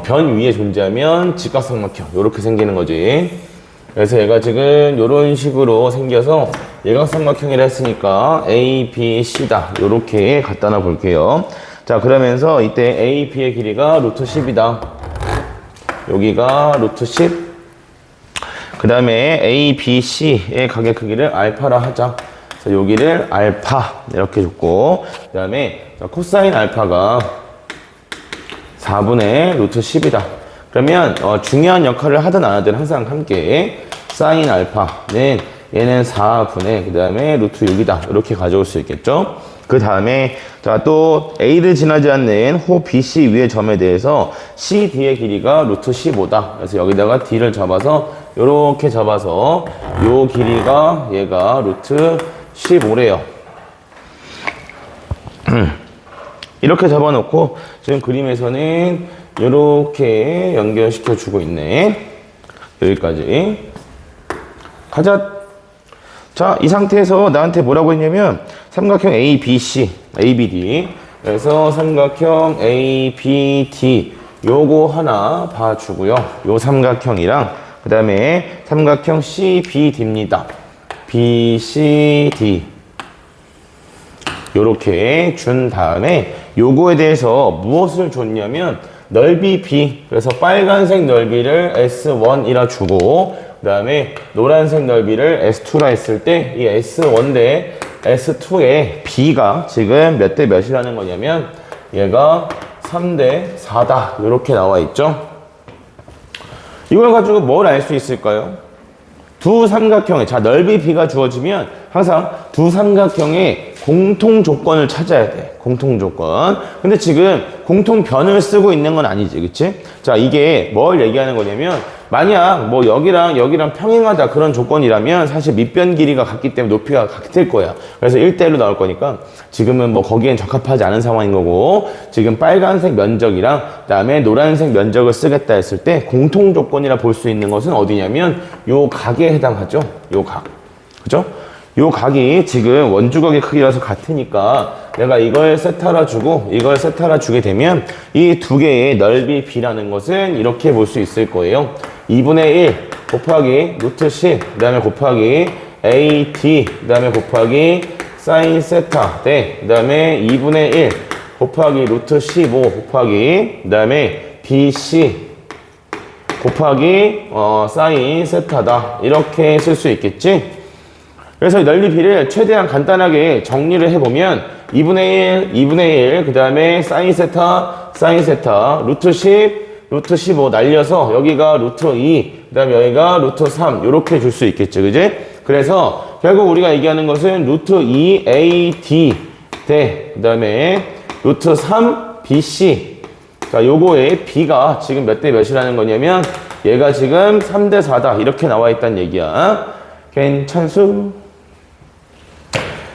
[SPEAKER 1] 변 위에 존재하면 직각삼각형, 이렇게 생기는 거지. 그래서 얘가 지금 이런 식으로 생겨서 예각삼각형이라 했으니까 A, B, C다. 이렇게 갖다 놔 볼게요. 자, 그러면서 이때 A, B의 길이가 루트 10이다. 여기가 루트 10. 그 다음에 A, B, C의 각의 크기를 알파라 하자. 그래서 여기를 알파 이렇게 줬고, 그 다음에 코사인 알파가 4분의 루트 10이다. 그러면 중요한 역할을 하든 안 하든 항상 함께 사인 알파는 얘는 4분의 그 다음에 루트 6이다. 이렇게 가져올 수 있겠죠. 그 다음에 자, 또 A를 지나지 않는 호 BC 위의 점에 대해서 CD의 길이가 루트 15다. 그래서 여기다가 D를 잡아서 이렇게 잡아서 요 길이가 얘가 루트 15래요. 이렇게 잡아놓고 지금 그림에서는 이렇게 연결시켜 주고 있네. 여기까지 가자. 자, 이 상태에서 나한테 뭐라고 했냐면 삼각형 ABC, ABD. 그래서 삼각형 ABD 요거 하나 봐주고요. 요 삼각형이랑 그 다음에 삼각형 CBD입니다. BCD 요렇게 준 다음에 요거에 대해서 무엇을 줬냐면 넓이 B, 그래서 빨간색 넓이를 S1이라 주고 그 다음에 노란색 넓이를 S2라 했을 때 이 S1 대 S2의 B가 지금 몇 대 몇이라는 거냐면 얘가 3대 4다 이렇게 나와 있죠. 이걸 가지고 뭘 알 수 있을까요? 두 삼각형의 자 넓이 B가 주어지면 항상 두 삼각형의 공통 조건을 찾아야 돼. 공통 조건. 근데 지금 공통변을 쓰고 있는 건 아니지, 그치? 자, 이게 뭘 얘기하는 거냐면 만약 뭐 여기랑 평행하다 그런 조건이라면 사실 밑변 길이가 같기 때문에 높이가 같을 거야. 그래서 1대1로 나올 거니까 지금은 뭐 거기엔 적합하지 않은 상황인 거고 지금 빨간색 면적이랑 그다음에 노란색 면적을 쓰겠다 했을 때 공통 조건이라 볼 수 있는 것은 어디냐면 요 각에 해당하죠. 요 각. 그죠? 요 각이 지금 원주각의 크기라서 같으니까 내가 이걸 세타라 주고 이걸 세타라 주게 되면 이 두 개의 넓이 B라는 것은 이렇게 볼 수 있을 거예요. 2분의 1 곱하기 루트 10, 그 다음에 곱하기 AD, 그 다음에 곱하기 사인 세타, 네, 그 다음에 2분의 1 곱하기 루트 15 곱하기, 그 다음에 BC 곱하기 사인 세타다. 이렇게 쓸 수 있겠지? 그래서 넓이 B를 최대한 간단하게 정리를 해보면 2분의 1, 2분의 1, 그 다음에 사인 세타, 루트 10, 루트 15 날려서 여기가 루트 2, 그 다음에 여기가 루트 3 이렇게 줄 수 있겠죠. 그지? 그래서 결국 우리가 얘기하는 것은 루트 2AD 대, 그 다음에 루트 3BC. 자, 요거의 B가 지금 몇 대 몇이라는 거냐면 얘가 지금 3대 4다. 이렇게 나와 있다는 얘기야. 괜찮수?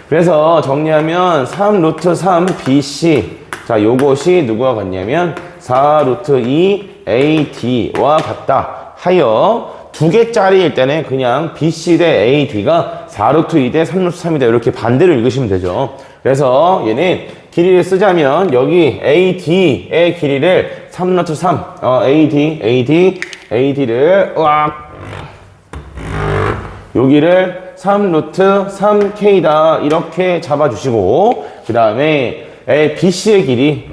[SPEAKER 1] 그래서 정리하면 3 루트 3 BC. 자, 요것이 누구와 같냐면 4 루트 2 AD와 같다. 하여 두 개짜리일 때는 그냥 BC 대 AD가 4 루트 2 대 3 루트 3이다. 이렇게 반대로 읽으시면 되죠. 그래서 얘는 길이를 쓰자면 여기 AD의 길이를 3 루트 3, AD를 여기를 3 루트 3K다. 이렇게 잡아주시고, 그 다음에 BC의 길이,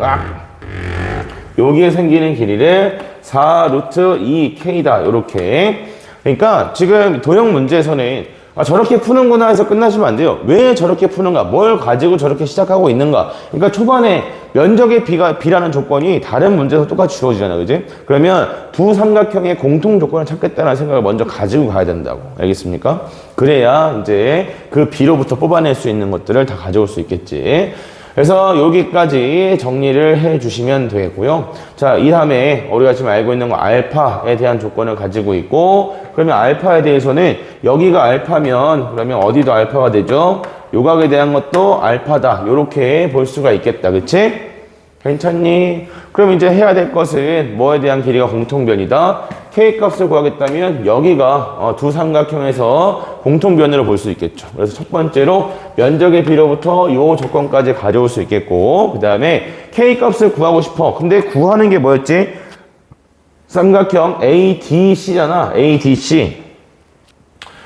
[SPEAKER 1] 여기에 생기는 길이를 4 루트 2K다. 이렇게. 그러니까 지금 도형 문제에서는 저렇게 푸는구나 해서 끝나시면 안 돼요. 왜 저렇게 푸는가? 뭘 가지고 저렇게 시작하고 있는가? 그러니까 초반에 면적의 B라는 조건이 다른 문제에서 똑같이 주어지잖아요. 그지? 그러면 두 삼각형의 공통 조건을 찾겠다는 생각을 먼저 가지고 가야 된다고. 알겠습니까? 그래야 이제 그 B로부터 뽑아낼 수 있는 것들을 다 가져올 수 있겠지. 그래서 여기까지 정리를 해 주시면 되겠고요. 자, 이 다음에 우리가 지금 알고 있는 거 알파에 대한 조건을 가지고 있고, 그러면 알파에 대해서는 여기가 알파면 그러면 어디도 알파가 되죠? 요각에 대한 것도 알파다. 요렇게 볼 수가 있겠다. 그치? 괜찮니? 그럼 이제 해야 될 것은 뭐에 대한 길이가 공통변이다? K값을 구하겠다면 여기가 두 삼각형에서 공통변으로 볼 수 있겠죠. 그래서 첫 번째로 면적의 B로부터 이 조건까지 가져올 수 있겠고, 그 다음에 K값을 구하고 싶어. 근데 구하는 게 뭐였지? 삼각형 ADC잖아. ADC.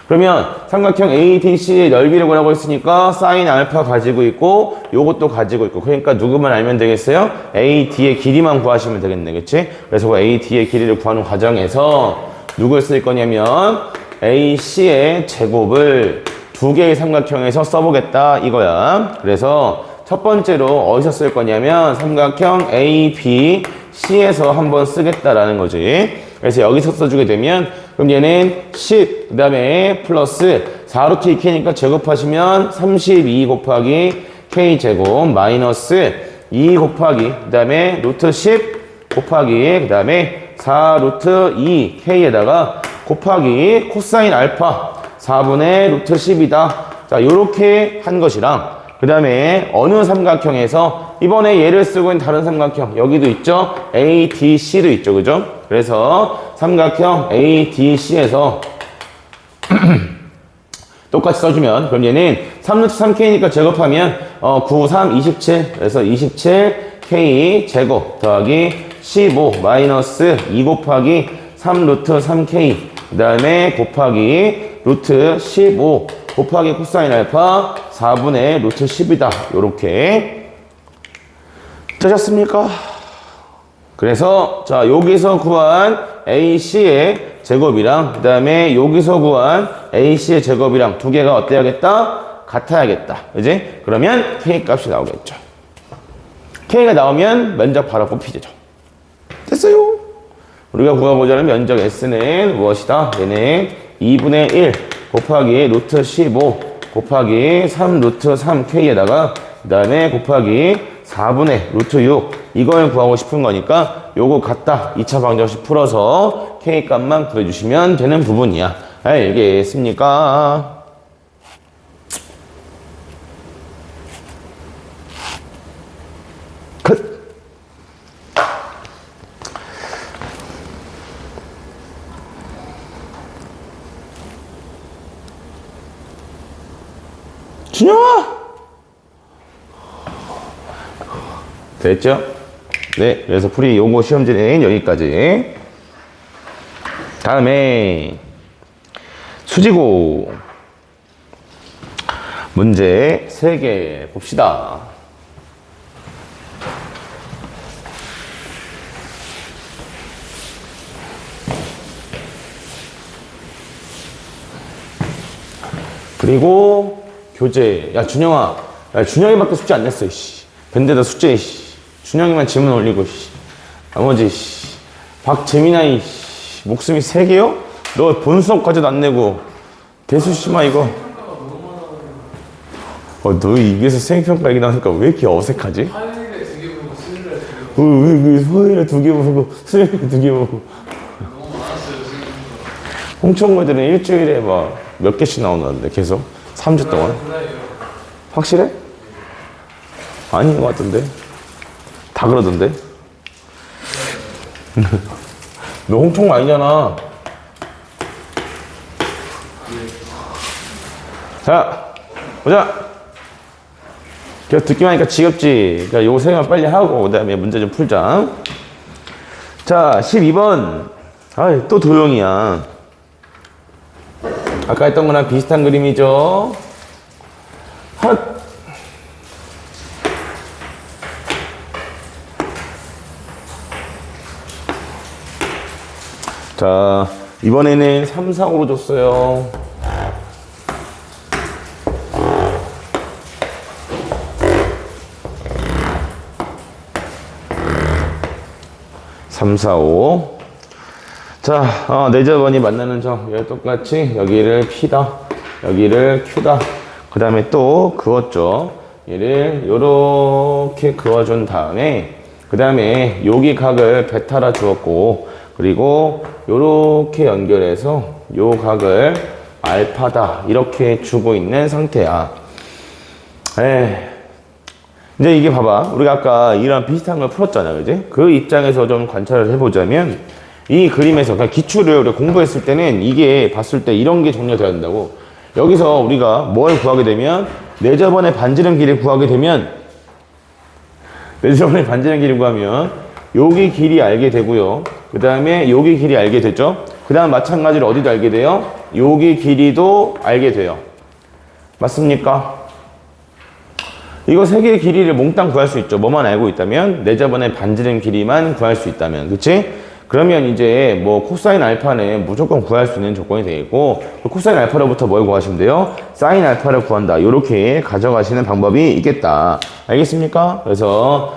[SPEAKER 1] 그러면 삼각형 ADC의 넓이를 구하라고 했으니까 사인 알파 가지고 있고 요것도 가지고 있고, 그러니까 누구만 알면 되겠어요? AD의 길이만 구하시면 되겠네. 그치? 그래서 그 AD의 길이를 구하는 과정에서 누굴 쓸 거냐면 AC의 제곱을 두 개의 삼각형에서 써보겠다 이거야. 그래서 첫 번째로 어디서 쓸 거냐면 삼각형 ABC에서 한번 쓰겠다라는 거지. 그래서 여기서 써주게 되면 그럼 얘는 10, 그 다음에 플러스 4루트 2K니까 제곱하시면 32 곱하기 K제곱 마이너스 2 곱하기 그 다음에 루트 10 곱하기 그 다음에 4루트 2K에다가 곱하기 코사인 알파 4분의 루트 10이다. 자, 요렇게 한 것이랑 그 다음에 어느 삼각형에서 이번에 얘를 쓰고 있는 다른 삼각형 여기도 있죠? ADC도 있죠. 그죠? 그래서 삼각형 ADC에서 똑같이 써주면 그럼 얘는 3루트 3K니까 제곱하면 9, 3, 27 그래서 27K 제곱 더하기 15 마이너스 2 곱하기 3루트 3K 그 다음에 곱하기 루트 15 곱하기 코사인 알파 4분의 루트 10이다. 요렇게 되셨습니까? 그래서 자 여기서 구한 AC의 제곱이랑 그 다음에 여기서 구한 AC의 제곱이랑 두 개가 어때야겠다? 같아야겠다. 그지? 그러면 K값이 나오겠죠. K가 나오면 면적 바로 곱히죠. 됐어요. 우리가 구해보자는 면적 S는 무엇이다? 얘는 2분의 1 곱하기 루트 15 곱하기 3 루트 3K에다가 그 다음에 곱하기 4분의 루트 6 이걸 구하고 싶은 거니까 요거 갖다 2차 방정식 풀어서 K값만 구해주시면 되는 부분이야. 알겠습니까? 끝! 준영아! 됐죠? 네, 그래서 풀이 요거 시험지는 여기까지. 다음에 수지고 문제 3개 봅시다. 그리고 교재. 야 준영아, 야 준영이밖에 숙제 안 냈어. 씨. 밴드에다 숙제. 씨. 준영이만 지문 올리고. 씨. 나머지 씨. 박재민아이 씨. 목숨이 3개요? 너 본 수업까지도 안 내고 대수 씨마 이거. 너 입에서 생평가 얘기 나오니까 왜 이렇게 어색하지?
[SPEAKER 2] 화요일에 2개 보고 수요일에 2개 보고
[SPEAKER 1] 왜 화요일에 2개 보고 수요일에 2개 보고.
[SPEAKER 2] 너무 많았어요 지금.
[SPEAKER 1] 홍천고들은 일주일에 막 몇 개씩 나온다는데 계속 3주 동안. 확실해? 아닌 것 같던데. 다 그러던데. 너 홍천고 아니잖아. 자, 보자. 계속 듣기만 하니까 지겹지. 그러니까 요거 3개만 빨리 하고 그 다음에 문제 좀 풀자. 자, 12번. 아이, 또 도형이야. 아까 했던 거랑 비슷한 그림이죠. 헛. 자, 이번에는 3, 4, 5로 줬어요. 삼, 사, 오. 자, 네저번이 만나는 점. 여기 똑같이 여기를 P다. 여기를 Q다. 그 다음에 또 그었죠. 얘를 요렇게 그어준 다음에 그 다음에 여기 각을 베타라 주었고 그리고 요렇게 연결해서 요 각을 알파다. 이렇게 주고 있는 상태야. 이제 이게 봐봐. 우리가 아까 이런 비슷한 걸 풀었잖아. 그지? 그 입장에서 좀 관찰을 해보자면 이 그림에서 그냥 기출을 우리가 공부했을 때는 이게 봤을 때 이런 게 정리되어야 된다고. 여기서 우리가 뭘 구하게 되면 네저번의 반지름 길이를 구하게 되면 네저번의 반지름 길이를 구하면 여기 길이 알게 되고요. 그 다음에 여기 길이 알게 되죠. 그 다음 마찬가지로 어디도 알게 돼요? 여기 길이도 알게 돼요. 맞습니까? 이거 3개의 길이를 몽땅 구할 수 있죠. 뭐만 알고 있다면 네저번의 반지름 길이만 구할 수 있다면. 그치? 그러면 이제 뭐 코사인 알파는 무조건 구할 수 있는 조건이 되겠고 코사인 알파로부터 뭘 구하시면 돼요? 사인 알파를 구한다. 이렇게 가져가시는 방법이 있겠다. 알겠습니까? 그래서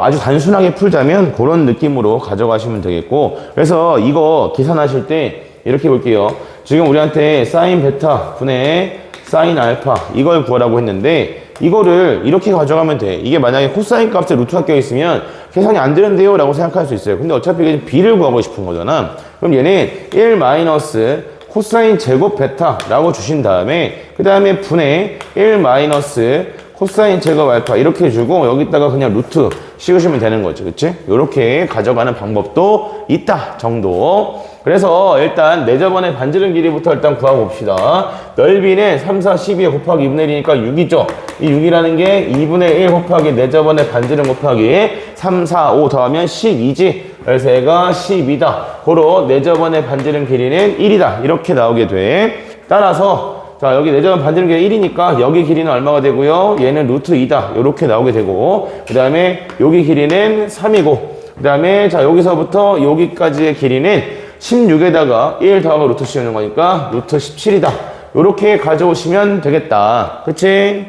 [SPEAKER 1] 아주 단순하게 풀자면 그런 느낌으로 가져가시면 되겠고 그래서 이거 계산하실 때 이렇게 볼게요. 지금 우리한테 사인 베타 분의 사인 알파 이걸 구하라고 했는데 이거를 이렇게 가져가면 돼. 이게 만약에 코사인 값에 루트가 껴있으면 계산이 안 되는데요? 라고 생각할 수 있어요. 근데 어차피 이게 b를 구하고 싶은 거잖아. 그럼 얘는 1 마이너스 코사인 제곱 베타라고 주신 다음에 그 다음에 분의 1 마이너스 코사인 제곱 알파 이렇게 주고 여기다가 그냥 루트 씌우시면 되는 거죠. 그치? 이렇게 가져가는 방법도 있다 정도. 그래서 일단 네저번의 반지름 길이부터 일단 구해봅시다. 넓이는 3, 4, 12에 곱하기 2분의 1이니까 6이죠. 이 6이라는 게 2분의 1 곱하기 네저번의 반지름 곱하기 3, 4, 5 더하면 12지. 그래서 얘가 12다. 고로 네저번의 반지름 길이는 1이다. 이렇게 나오게 돼. 따라서 자, 여기 네저번 반지름 길이 1이니까 여기 길이는 얼마가 되고요? 얘는 루트 2다. 이렇게 나오게 되고 그 다음에 여기 길이는 3이고 그 다음에 자 여기서부터 여기까지의 길이는 16에다가 1 더하고 루트 씌우는 거니까 루트 17이다. 이렇게 가져오시면 되겠다. 그치?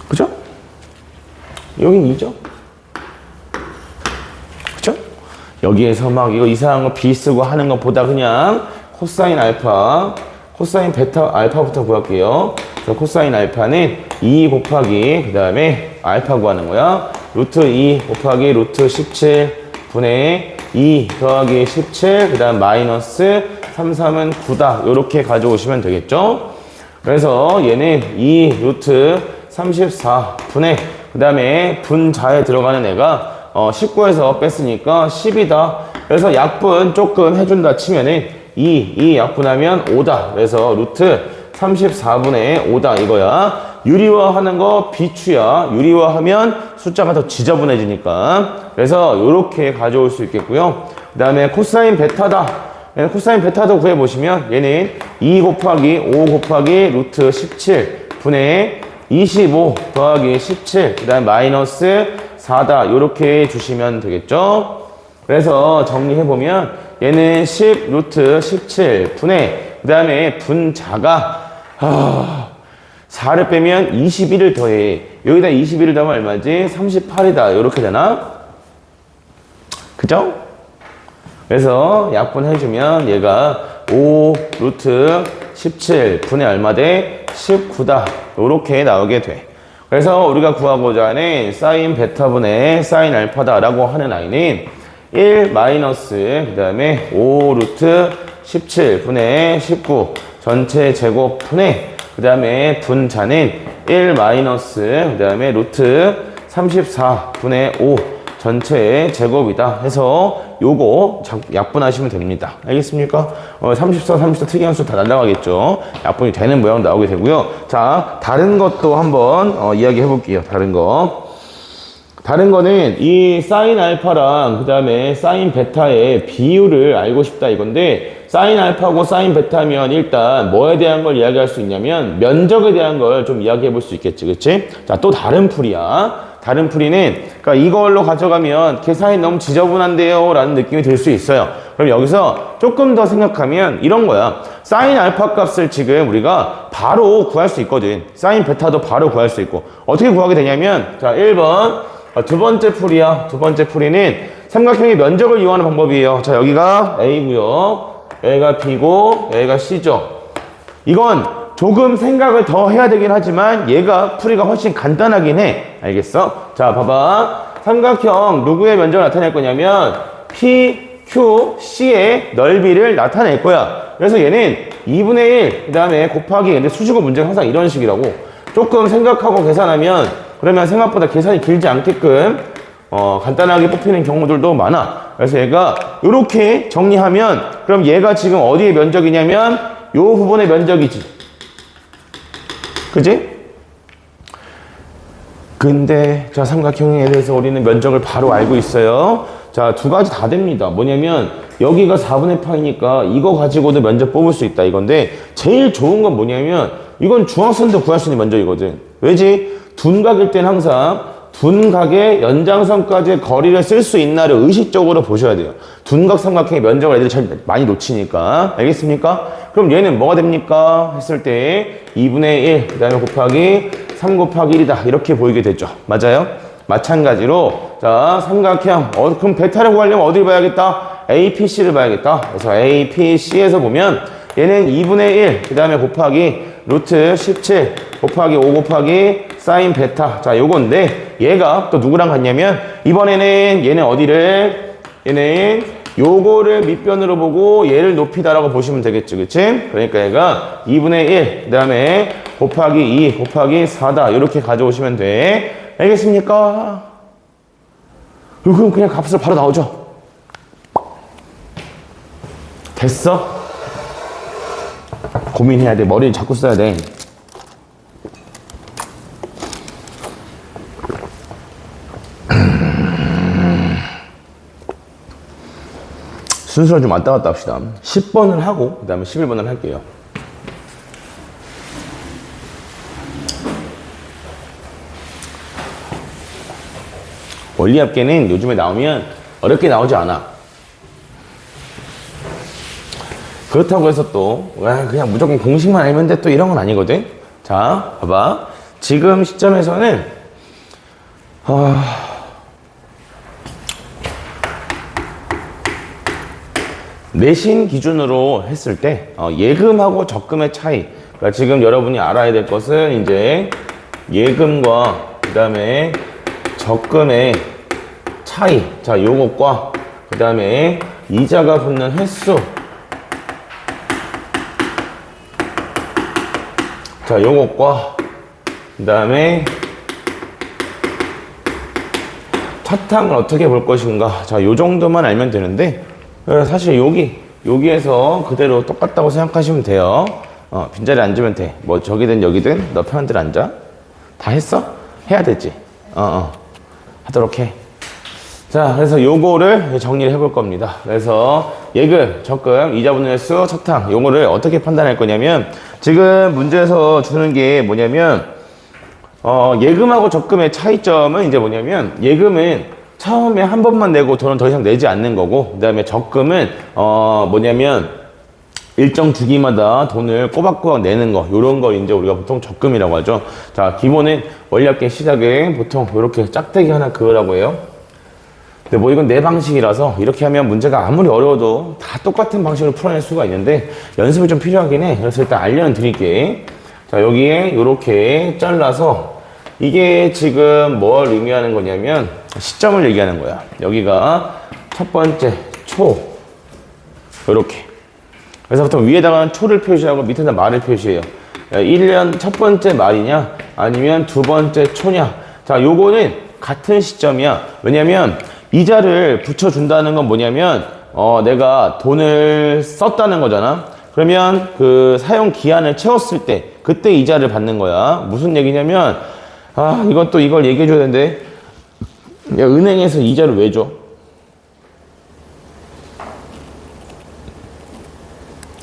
[SPEAKER 1] 그죠? 여긴 2죠? 그죠? 여기에서 막 이거 이상한 거 B 쓰고 하는 것보다 그냥 코사인 알파, 코사인 베타 알파부터 구할게요. 그래서 코사인 알파는 2 곱하기 그 다음에 알파 구하는 거야. 루트 2 곱하기 루트 17 분의 2 더하기 17 그 다음 마이너스 3, 3은 9다. 이렇게 가져오시면 되겠죠. 그래서 얘는 2 루트 34 분의 그 다음에 분자에 들어가는 애가 19에서 뺐으니까 10이다. 그래서 약분 조금 해준다 치면은 2 약분하면 5다. 그래서 루트 34분의 5다 이거야. 유리화하는 거 비추야. 유리화하면 숫자가 더 지저분해지니까. 그래서 이렇게 가져올 수 있겠고요. 그 다음에 코사인 베타다. 코사인 베타도 구해보시면 얘는 2 곱하기 5 곱하기 루트 17 분의 25 더하기 17 그 다음 마이너스 4다 이렇게 주시면 되겠죠. 그래서 정리해보면 얘는 10 루트 17 분의 그 다음에 분자가 4를 빼면 21을 더해. 여기다 21을 더하면 얼마지? 38이다 이렇게 되나? 그죠? 그래서 약분해주면 얘가 5 루트 17 분의 얼마 돼? 19다 이렇게 나오게 돼. 그래서 우리가 구하고자 하는 사인 베타분의 사인 알파다 라고 하는 아이는 1 마이너스 그 다음에 5 루트 17 분의 19 전체 제곱 분의 그 다음에 분자는 1 마이너스 그 다음에 루트 34 분의 5 전체의 제곱이다 해서 요거 약분하시면 됩니다. 알겠습니까? 34, 34 특이한 수 다 날라가겠죠. 약분이 되는 모양 나오게 되고요. 자, 다른 것도 한번 이야기해 볼게요. 다른 거. 다른 거는 이 사인 알파랑 그 다음에 사인 베타의 비율을 알고 싶다 이건데 사인 알파고 사인 베타면 일단 뭐에 대한 걸 이야기할 수 있냐면 면적에 대한 걸 좀 이야기해 볼 수 있겠지. 그치? 자, 또 다른 풀이야. 다른 풀이는 그러니까 이걸로 가져가면 계산이 너무 지저분한데요 라는 느낌이 들 수 있어요. 그럼 여기서 조금 더 생각하면 이런 거야. 사인 알파 값을 지금 우리가 바로 구할 수 있거든. 사인 베타도 바로 구할 수 있고 어떻게 구하게 되냐면 자 1번 두 번째 풀이야. 두 번째 풀이는 삼각형의 면적을 이용하는 방법이에요. 자 여기가 A고요. 여기가 B고 여기가 C죠. 이건 조금 생각을 더 해야 되긴 하지만 얘가 풀이가 훨씬 간단하긴 해. 알겠어? 자 봐봐. 삼각형 누구의 면적을 나타낼 거냐면 P, Q, C의 넓이를 나타낼 거야. 그래서 얘는 2분의 1, 그 다음에 곱하기, 근데 수식어 문제가 항상 이런 식이라고. 조금 생각하고 계산하면, 그러면 생각보다 계산이 길지 않게끔, 간단하게 뽑히는 경우들도 많아. 그래서 얘가, 이렇게 정리하면, 그럼 얘가 지금 어디의 면적이냐면, 요 부분의 면적이지. 그지? 근데, 자, 삼각형에 대해서 우리는 면적을 바로 알고 있어요. 자, 두 가지 다 됩니다. 뭐냐면, 여기가 4분의 파이니까 이거 가지고도 면적 뽑을 수 있다 이건데, 제일 좋은 건 뭐냐면, 이건 중앙선도 구할 수 있는 면적이거든. 왜지? 둔각일 땐 항상 둔각의 연장선까지의 거리를 쓸 수 있나를 의식적으로 보셔야 돼요. 둔각 삼각형의 면적을 애들이 잘 많이 놓치니까. 알겠습니까? 그럼 얘는 뭐가 됩니까? 했을 때 2분의 1, 그 다음에 곱하기 3 곱하기 1이다. 이렇게 보이게 되죠. 맞아요? 마찬가지로 자 삼각형 그럼 베타를 구하려면 어디를 봐야겠다? APC를 봐야겠다. 그래서 APC에서 보면 얘는 2분의 1, 그 다음에 곱하기 루트 17 곱하기 5 곱하기 사인 베타. 자 요건데 얘가 또 누구랑 같냐면 이번에는 얘는 어디를 얘는 요거를 밑변으로 보고 얘를 높이다라고 보시면 되겠죠. 그치? 그러니까 얘가 2분의 1, 그 다음에 곱하기 2 곱하기 4다. 이렇게 가져오시면 돼. 알겠습니까? 그럼 그냥 값을 바로 나오죠. 됐어? 고민해야 돼. 머리를 자꾸 써야 돼. 순서를 좀 왔다 갔다 합시다. 10번을 하고 그 다음에 11번을 할게요. 원리합계는 요즘에 나오면 어렵게 나오지 않아. 그렇다고 해서 또 그냥 무조건 공식만 알면 돼 또 이런 건 아니거든. 자 봐봐. 지금 시점에서는 내신 기준으로 했을 때 예금하고 적금의 차이. 그러니까 지금 여러분이 알아야 될 것은 이제 예금과 그 다음에 적금의 차이. 자 요것과 그 다음에 이자가 붙는 횟수. 자 요것과 그 다음에 차탕을 어떻게 볼 것인가. 자 요 정도만 알면 되는데 사실 여기에서 그대로 똑같다고 생각하시면 돼요. 빈자리에 앉으면 돼. 뭐 저기든 여기든 너 편한 대로 앉아. 다 했어? 해야 되지. 하도록 해. 자, 그래서 요거를 정리를 해볼 겁니다. 그래서 예금, 적금, 이자 분의 수, 차탕 요거를 어떻게 판단할 거냐면 지금 문제에서 주는 게 뭐냐면 예금하고 적금의 차이점은 이제 뭐냐면 예금은 처음에 한 번만 내고 돈은 더 이상 내지 않는 거고 그 다음에 적금은 뭐냐면 일정 주기마다 돈을 꼬박꼬박 내는 거 요런 거 이제 우리가 보통 적금이라고 하죠. 자, 기본은 원리학계 시작은 보통 이렇게 짝대기 하나 그으라고 해요. 근데 뭐 이건 내 방식이라서 이렇게 하면 문제가 아무리 어려워도 다 똑같은 방식으로 풀어낼 수가 있는데 연습이 좀 필요하긴 해. 그래서 일단 알려드릴게. 자, 여기에 이렇게 잘라서 이게 지금 뭘 의미하는 거냐면 시점을 얘기하는 거야. 여기가 첫 번째 초 이렇게. 그래서 보통 위에다가는 초를 표시하고 밑에다 말을 표시해요. 1년 첫 번째 말이냐 아니면 두 번째 초냐. 자, 요거는 같은 시점이야. 왜냐면 이자를 붙여준다는 건 뭐냐면 내가 돈을 썼다는 거잖아. 그러면 그 사용 기한을 채웠을 때 그때 이자를 받는 거야. 무슨 얘기냐면 이건 또 이걸 얘기해 줘야 되는데 야, 은행에서 이자를 왜 줘?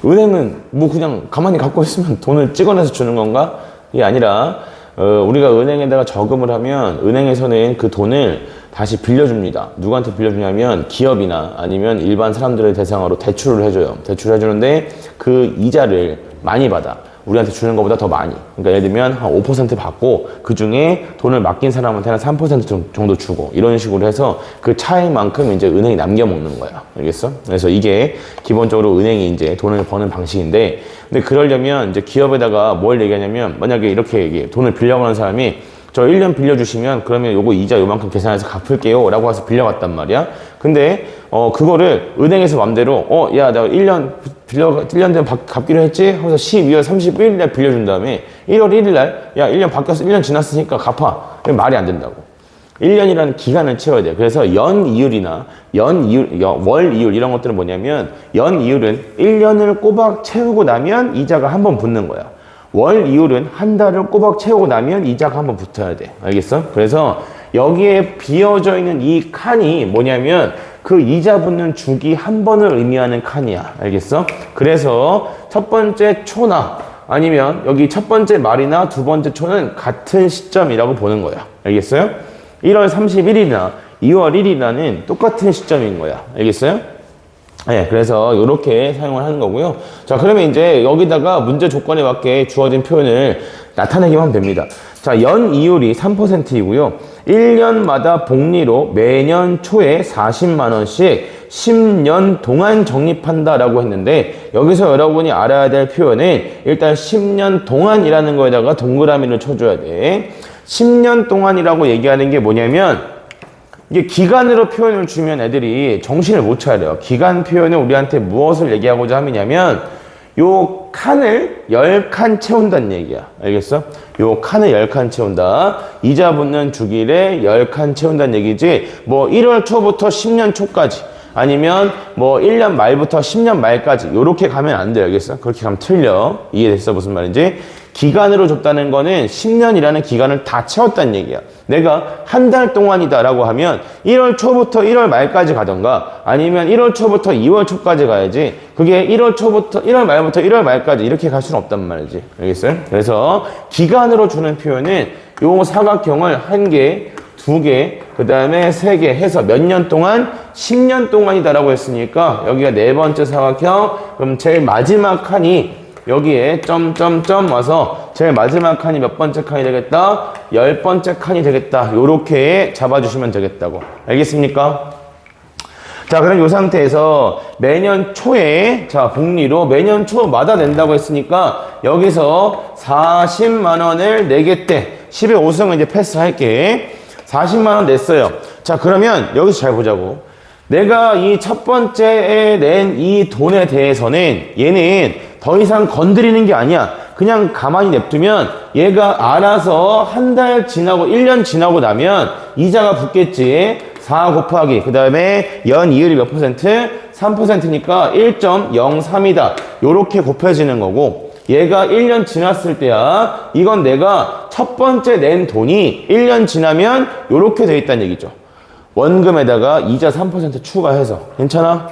[SPEAKER 1] 은행은 뭐 그냥 가만히 갖고 있으면 돈을 찍어내서 주는 건가? 이게 아니라 우리가 은행에다가 저금을 하면 은행에서는 그 돈을 다시 빌려줍니다. 누구한테 빌려주냐면 기업이나 아니면 일반 사람들을 대상으로 대출을 해줘요. 대출을 해주는데 그 이자를 많이 받아. 우리한테 주는 것보다 더 많이. 그러니까 예를 들면 한 5% 받고 그 중에 돈을 맡긴 사람한테는 3% 정도 주고 이런 식으로 해서 그 차이만큼 이제 은행이 남겨먹는 거야. 알겠어? 그래서 이게 기본적으로 은행이 이제 돈을 버는 방식인데 근데 그러려면 이제 기업에다가 뭘 얘기하냐면 만약에 이렇게 얘기해. 돈을 빌려가는 사람이 저 1년 빌려주시면 그러면 요거 이자 요만큼 계산해서 갚을게요 라고 해서 빌려갔단 말이야. 근데 그거를 은행에서 맘대로 야 내가 1년 되면 갚기로 했지 하면서 12월 31일 날 빌려준 다음에 1월 1일 날 야 1년 바뀌었어 1년 지났으니까 갚아. 말이 안 된다고. 1년이라는 기간을 채워야 돼요. 그래서 연 이율이나 월 이율 이런 것들은 뭐냐면 연 이율은 1년을 꼬박 채우고 나면 이자가 한 번 붙는 거야. 월 이율은 한 달을 꼬박 채우고 나면 이자가 한번 붙어야 돼. 알겠어? 그래서 여기에 비어져 있는 이 칸이 뭐냐면 그 이자 붙는 주기 한 번을 의미하는 칸이야. 알겠어? 그래서 첫 번째 초나 아니면 여기 첫 번째 말이나 두 번째 초는 같은 시점이라고 보는 거야. 알겠어요? 1월 31일이나 2월 1일이나는 똑같은 시점인 거야. 알겠어요? 네, 그래서 이렇게 사용을 하는 거고요. 자, 그러면 이제 여기다가 문제 조건에 맞게 주어진 표현을 나타내기만 하면 됩니다. 자, 연 이율이 3%이고요. 1년마다 복리로 매년 초에 40만 원씩 10년 동안 적립한다라고 했는데 여기서 여러분이 알아야 될 표현은 일단 10년 동안이라는 거에다가 동그라미를 쳐줘야 돼. 10년 동안이라고 얘기하는 게 뭐냐면 이게 기간으로 표현을 주면 애들이 정신을 못 차려요. 기간 표현은 우리한테 무엇을 얘기하고자 하느냐면 요 칸을 10칸 채운다는 얘기야. 알겠어? 요 칸을 10칸 채운다. 이자 붙는 주기를 10칸 채운다는 얘기지. 뭐 1월 초부터 10년 초까지 아니면 뭐 1년 말부터 10년 말까지 요렇게 가면 안 돼. 알겠어? 그렇게 가면 틀려. 이해됐어? 무슨 말인지? 기간으로 줬다는 거는 10년이라는 기간을 다 채웠다는 얘기야. 내가 한 달 동안이다 라고 하면 1월 초부터 1월 말까지 가던가 아니면 1월 초부터 2월 초까지 가야지 그게 1월 말부터 1월 말까지 이렇게 갈 수는 없단 말이지. 알겠어요? 그래서 기간으로 주는 표현은 요 사각형을 1개, 2개, 그 다음에 3개 해서 몇 년 동안? 10년 동안이다 라고 했으니까 여기가 네 번째 사각형. 그럼 제일 마지막 칸이 여기에 점점점 와서 제일 마지막 칸이 몇 번째 칸이 되겠다? 10번째 칸이 되겠다. 요렇게 잡아주시면 되겠다고. 알겠습니까? 자, 그럼 이 상태에서 매년 초에 자 복리로 매년 초마다 낸다고 했으니까 여기서 40만 원을 내겠대. 10의 5승은 이제 패스할게. 40만 원 냈어요. 자, 그러면 여기서 잘 보자고. 내가 이 첫 번째에 낸 이 돈에 대해서는 얘는 더 이상 건드리는 게 아니야. 그냥 가만히 냅두면 얘가 알아서 한 달 지나고 1년 지나고 나면 이자가 붙겠지. 4 곱하기 그 다음에 연 이율이 몇 퍼센트? 3%니까 1.03이다. 요렇게 곱해지는 거고 얘가 1년 지났을 때야. 이건 내가 첫 번째 낸 돈이 1년 지나면 요렇게 돼 있다는 얘기죠. 원금에다가 이자 3% 추가해서. 괜찮아?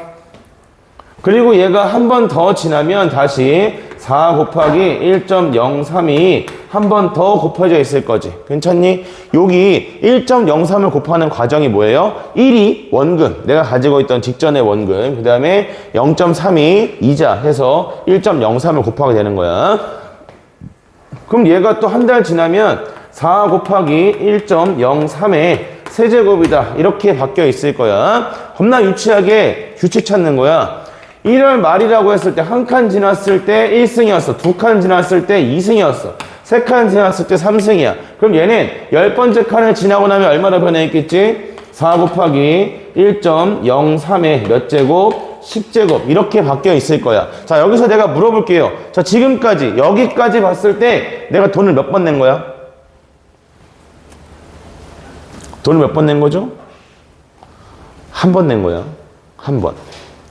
[SPEAKER 1] 그리고 얘가 한 번 더 지나면 다시 4 곱하기 1.03이 한 번 더 곱해져 있을 거지. 괜찮니? 여기 1.03을 곱하는 과정이 뭐예요? 1이 원금, 내가 가지고 있던 직전의 원금, 그 다음에 0.3이 이자 해서 1.03을 곱하게 되는 거야. 그럼 얘가 또 한 달 지나면 4 곱하기 1.03의 세제곱이다. 이렇게 바뀌어 있을 거야. 겁나 유치하게 규칙 찾는 거야. 1월 말이라고 했을 때 한 칸 지났을 때 1승이었어. 두 칸 지났을 때 2승이었어. 세 칸 지났을 때 3승이야. 그럼 얘는 10번째 칸을 지나고 나면 얼마나 변해 있겠지? 4 곱하기 1.03의 몇 제곱? 10제곱. 이렇게 바뀌어 있을 거야. 자, 여기서 내가 물어볼게요. 자, 지금까지, 여기까지 봤을 때 내가 돈을 몇 번 낸 거야? 돈을 몇 번 낸 거죠? 한 번 낸 거야. 한 번.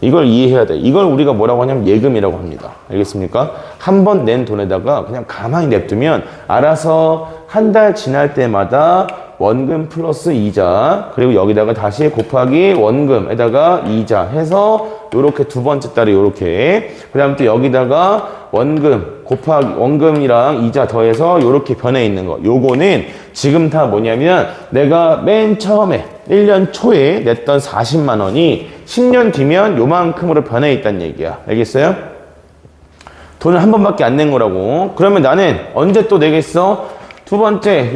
[SPEAKER 1] 이걸 이해해야 돼. 이걸 우리가 뭐라고 하냐면 예금이라고 합니다. 알겠습니까? 한 번 낸 돈에다가 그냥 가만히 냅두면 알아서 한 달 지날 때마다 원금 플러스 이자, 그리고 여기다가 다시 곱하기 원금에다가 이자 해서 요렇게 두 번째 달에 요렇게, 그 다음 또 여기다가 원금 곱하기 원금이랑 이자 더해서 요렇게 변해 있는 거. 요거는 지금 다 뭐냐면 내가 맨 처음에 1년 초에 냈던 40만 원이 10년 뒤면 요만큼으로 변해 있다는 얘기야. 알겠어요? 돈을 한 번밖에 안 낸 거라고. 그러면 나는 언제 또 내겠어? 두 번째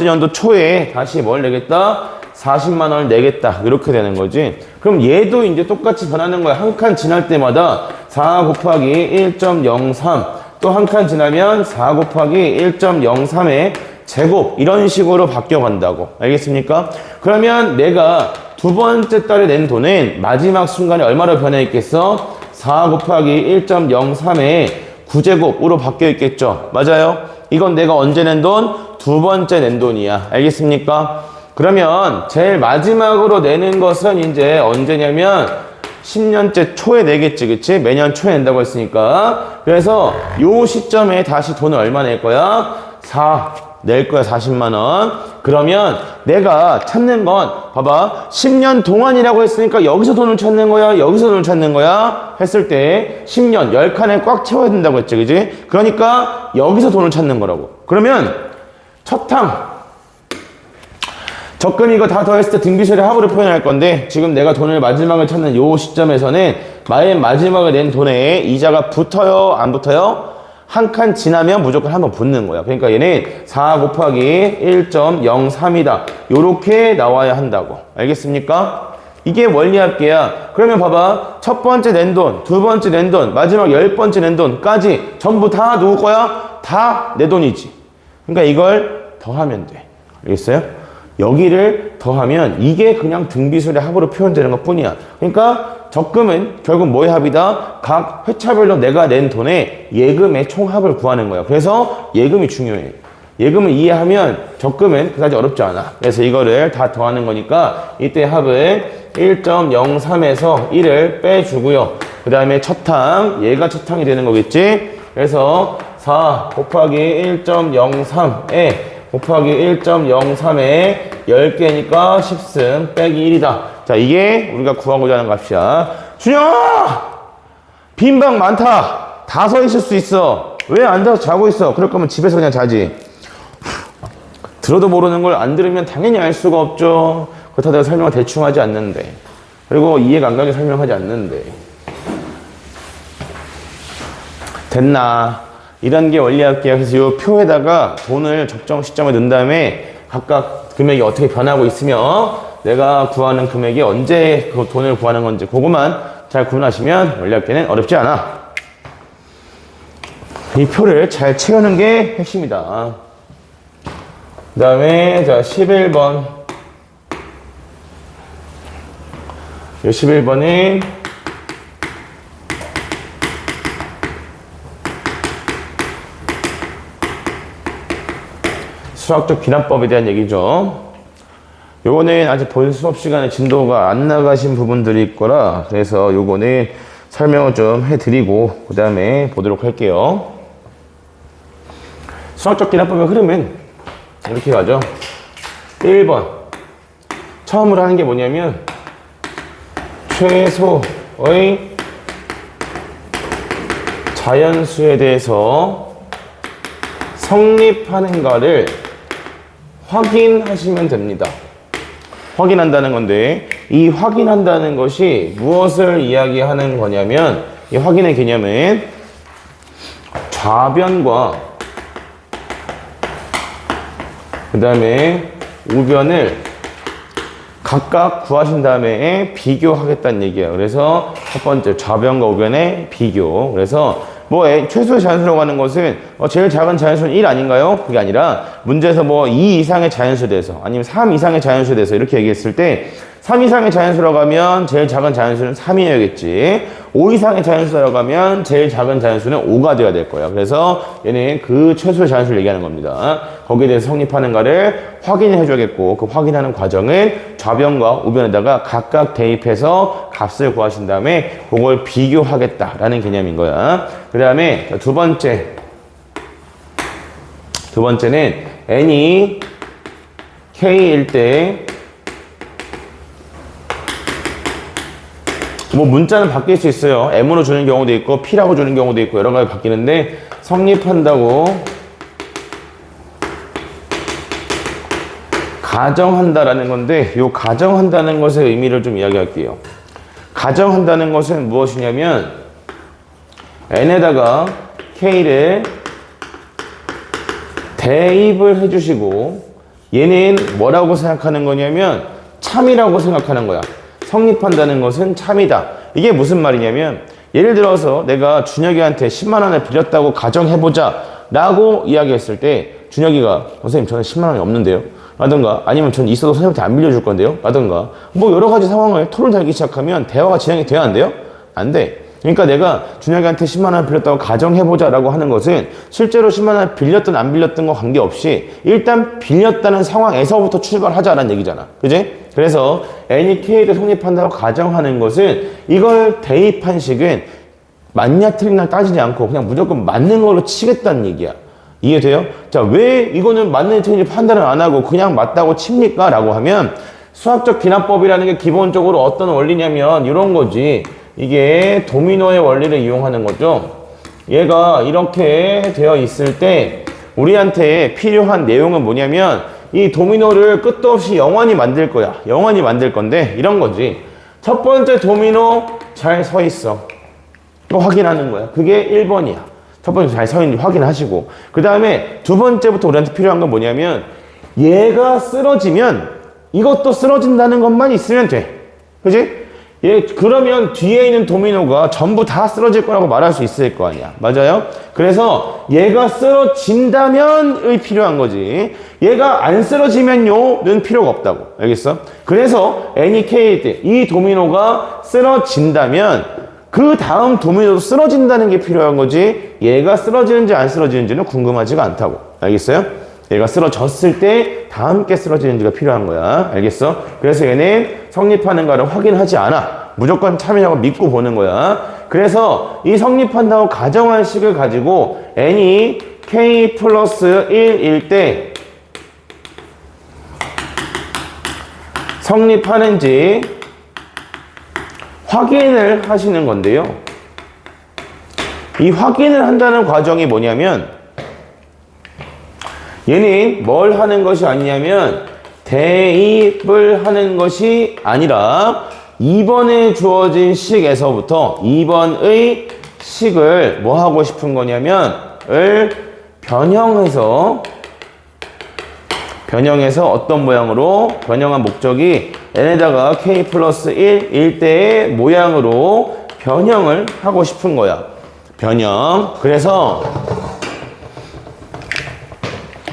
[SPEAKER 1] 연도 초에 다시 뭘 내겠다? 40만 원을 내겠다. 이렇게 되는 거지. 그럼 얘도 이제 똑같이 변하는 거야. 한 칸 지날 때마다 4 곱하기 1.03, 또 한 칸 지나면 4 곱하기 1.03의 제곱, 이런 식으로 바뀌어 간다고. 알겠습니까? 그러면 내가 두 번째 달에 낸 돈은 마지막 순간에 얼마로 변해 있겠어? 4 곱하기 1.03의 9제곱으로 바뀌어 있겠죠. 맞아요? 이건 내가 언제 낸 돈? 두 번째 낸 돈이야. 알겠습니까? 그러면 제일 마지막으로 내는 것은 이제 언제냐면 10년째 초에 내겠지, 그치? 매년 초에 낸다고 했으니까. 그래서 요 시점에 다시 돈을 얼마 낼 거야? 4 낼 거야. 40만 원. 그러면 내가 찾는 건 봐봐, 10년 동안이라고 했으니까 여기서 돈을 찾는 거야, 여기서 돈을 찾는 거야 했을 때 10년 10칸에 꽉 채워야 된다고 했지, 그지? 그러니까 여기서 돈을 찾는 거라고. 그러면 첫탕 적금 이거 다 더했을 때 등비실의 합으로 표현할 건데, 지금 내가 돈을 마지막을 찾는 요 시점에서는 맨 마지막에 낸 돈에 이자가 붙어요, 안 붙어요? 한 칸 지나면 무조건 한번 붙는 거야. 그러니까 얘는 4 곱하기 1.03이다. 요렇게 나와야 한다고. 알겠습니까? 이게 원리합계야. 그러면 봐봐. 첫 번째 낸 돈, 두 번째 낸 돈, 마지막 10번째 낸 돈까지 전부 다 누구 거야? 다 내 돈이지. 그러니까 이걸 더하면 돼. 알겠어요? 여기를 더하면 이게 그냥 등비술의 합으로 표현되는 것 뿐이야. 그러니까 적금은 결국 뭐의 합이다? 각 회차별로 내가 낸 돈의 예금의 총합을 구하는 거야. 그래서 예금이 중요해. 예금을 이해하면 적금은 그다지 어렵지 않아. 그래서 이거를 다 더하는 거니까 이때 합은 1.03에서 1을 빼주고요. 그 다음에 첫탕, 얘가 첫탕이 되는 거겠지? 그래서 4 곱하기 1.03에 곱하기 1.03에 10개니까 10승 빼기 1이다. 자, 이게 우리가 구하고자 하는 값이야. 준영아! 빈방 많다. 다 서 있을 수 있어. 왜 앉아서 자고 있어? 그럴 거면 집에서 그냥 자지. 들어도 모르는 걸 안 들으면 당연히 알 수가 없죠. 그렇다고 내가 설명을 대충 하지 않는데. 그리고 이해가 안 가게 설명하지 않는데. 됐나? 이런 게 원리할게요. 그래서 이 표에다가 돈을 적정 시점에 넣은 다음에 각각 금액이 어떻게 변하고 있으며 내가 구하는 금액이 언제 그 돈을 구하는 건지 그것만 잘 구분하시면 원리학계는 어렵지 않아. 이 표를 잘 채우는 게 핵심이다. 그 다음에 자 11번. 이 11번은 수학적 기납법에 대한 얘기죠. 요거는 아직 본 수업 시간에 진도가 안 나가신 부분들이 있거라. 그래서 요거는 설명을 좀 해드리고 그 다음에 보도록 할게요. 수학적 기납법의 흐름은 이렇게 가죠. 1번 처음으로 하는 게 뭐냐면 최소의 자연수에 대해서 성립하는가를 확인하시면 됩니다. 확인한다는 건데 이 확인한다는 것이 무엇을 이야기하는 거냐면 이 확인의 개념은 좌변과 그 다음에 우변을 각각 구하신 다음에 비교하겠다는 얘기예요. 그래서 첫 번째 좌변과 우변의 비교. 그래서 뭐 최소의 자연수라고 하는 것은 제일 작은 자연수는 1 아닌가요? 그게 아니라 문제에서 뭐 2 이상의 자연수에 대해서 아니면 3 이상의 자연수에 대해서 이렇게 얘기했을 때 3 이상의 자연수라고 하면 제일 작은 자연수는 3이어야겠지. 5 이상의 자연수라고 하면 제일 작은 자연수는 5가 되어야 될 거야. 그래서 얘는 그 최소의 자연수를 얘기하는 겁니다. 거기에 대해서 성립하는가를 확인해 줘야겠고 그 확인하는 과정은 좌변과 우변에다가 각각 대입해서 값을 구하신 다음에 그걸 비교하겠다라는 개념인 거야. 그 다음에 두 번째는 n이 k일 때 뭐 문자는 바뀔 수 있어요. m으로 주는 경우도 있고 p라고 주는 경우도 있고 여러 가지 바뀌는데 성립한다고 가정한다라는 건데 요 가정한다는 것의 의미를 좀 이야기할게요. 가정한다는 것은 무엇이냐면 n에다가 k를 대입을 해주시고 얘는 뭐라고 생각하는 거냐면 참이라고 생각하는 거야. 성립한다는 것은 참이다. 이게 무슨 말이냐면 예를 들어서 내가 준혁이한테 10만 원을 빌렸다고 가정해보자 라고 이야기했을 때 준혁이가 선생님 저는 10만 원이 없는데요 라든가 아니면 전 있어도 선생님한테 안 빌려줄 건데요 라든가 뭐 여러 가지 상황을 토를 달기 시작하면 대화가 진행이 돼야 안 돼요? 안 돼. 그러니까 내가 준혁이한테 10만 원을 빌렸다고 가정해보자 라고 하는 것은 실제로 10만 원을 빌렸든 안 빌렸든 거 관계없이 일단 빌렸다는 상황에서부터 출발하자라는 얘기잖아. 그지? 그래서 n이 k를 성립한다고 가정하는 것은 이걸 대입한 식은 맞냐 틀리냐 따지지 않고 그냥 무조건 맞는 걸로 치겠다는 얘기야. 이해돼요? 자, 왜 이거는 맞는지 틀린지 판단을 안 하고 그냥 맞다고 칩니까? 라고 하면 수학적 기납법이라는 게 기본적으로 어떤 원리냐면 이런 거지. 이게 도미노의 원리를 이용하는 거죠. 얘가 이렇게 되어 있을 때 우리한테 필요한 내용은 뭐냐면 이 도미노를 끝도 없이 영원히 만들 거야. 영원히 만들 건데 이런 거지. 첫 번째 도미노 잘 서 있어. 이거 확인하는 거야. 그게 1번이야. 첫 번째 잘 서 있는지 확인하시고 그 다음에 두 번째부터 우리한테 필요한 건 뭐냐면 얘가 쓰러지면 이것도 쓰러진다는 것만 있으면 돼. 그지? 그러면 뒤에 있는 도미노가 전부 다 쓰러질 거라고 말할 수 있을 거 아니야. 맞아요? 그래서 얘가 쓰러진다면의 필요한 거지. 얘가 안 쓰러지면요는 필요가 없다고. 알겠어? 그래서 n이 k일 때 이 도미노가 쓰러진다면 그 다음 도미노도 쓰러진다는 게 필요한 거지. 얘가 쓰러지는지 안 쓰러지는지는 궁금하지가 않다고. 알겠어요? 얘가 쓰러졌을 때 다 함께 쓰러지는지가 필요한 거야. 알겠어? 그래서 얘는 성립하는가를 확인하지 않아. 무조건 참이라고 믿고 보는 거야. 그래서 이 성립한다고 가정한 식을 가지고 n이 k 플러스 1일 때 성립하는지 확인을 하시는 건데요. 이 확인을 한다는 과정이 뭐냐면 얘는 뭘 하는 것이 아니냐면 대입을 하는 것이 아니라 2번에 주어진 식에서부터 2번의 식을 뭐 하고 싶은 거냐면 을 변형해서 어떤 모양으로 변형한 목적이 n에다가 k 플러스 1일 때의 모양으로 변형을 하고 싶은 거야. 변형. 그래서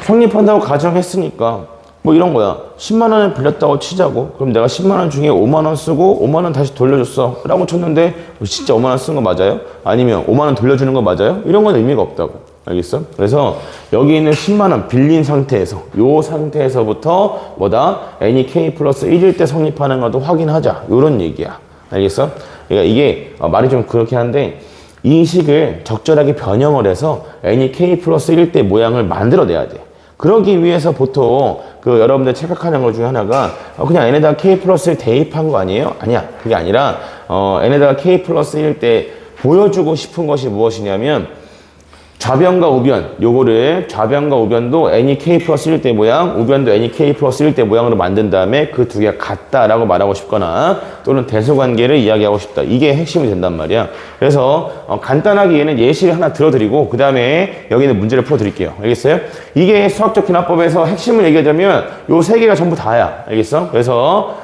[SPEAKER 1] 성립한다고 가정했으니까 뭐 이런 거야. 10만 원을 빌렸다고 치자고. 그럼 내가 10만 원 중에 5만 원 쓰고 5만 원 다시 돌려줬어 라고 쳤는데 진짜 5만 원 쓴 거 맞아요? 아니면 5만 원 돌려주는 거 맞아요? 이런 건 의미가 없다고. 알겠어? 그래서 여기 있는 10만 원 빌린 상태에서 요 상태에서부터 뭐다? n이 k 플러스 1일 때 성립하는 것도 확인하자. 요런 얘기야. 알겠어? 그러니까 이게 말이 좀 그렇긴 한데 이 식을 적절하게 변형을 해서 n이 k 플러스 1일 때 모양을 만들어내야 돼. 그러기 위해서 보통 그 여러분들 착각하는 것 중에 하나가 그냥 n에다가 k 플러스 1 대입한 거 아니에요? 아니야. 그게 아니라 n에다가 k 플러스 1일 때 보여주고 싶은 것이 무엇이냐면 좌변과 우변, 요거를 좌변과 우변도 n이 k 플러스 1일 때 모양, 우변도 n이 k 플러스 1일 때 모양으로 만든 다음에 그 두 개가 같다라고 말하고 싶거나 또는 대소관계를 이야기하고 싶다. 이게 핵심이 된단 말이야. 그래서 간단하게 얘는 예시를 하나 들어드리고 그 다음에 여기는 문제를 풀어드릴게요. 알겠어요? 이게 수학적 기납법에서 핵심을 얘기하자면 요 세 개가 전부 다야. 알겠어? 그래서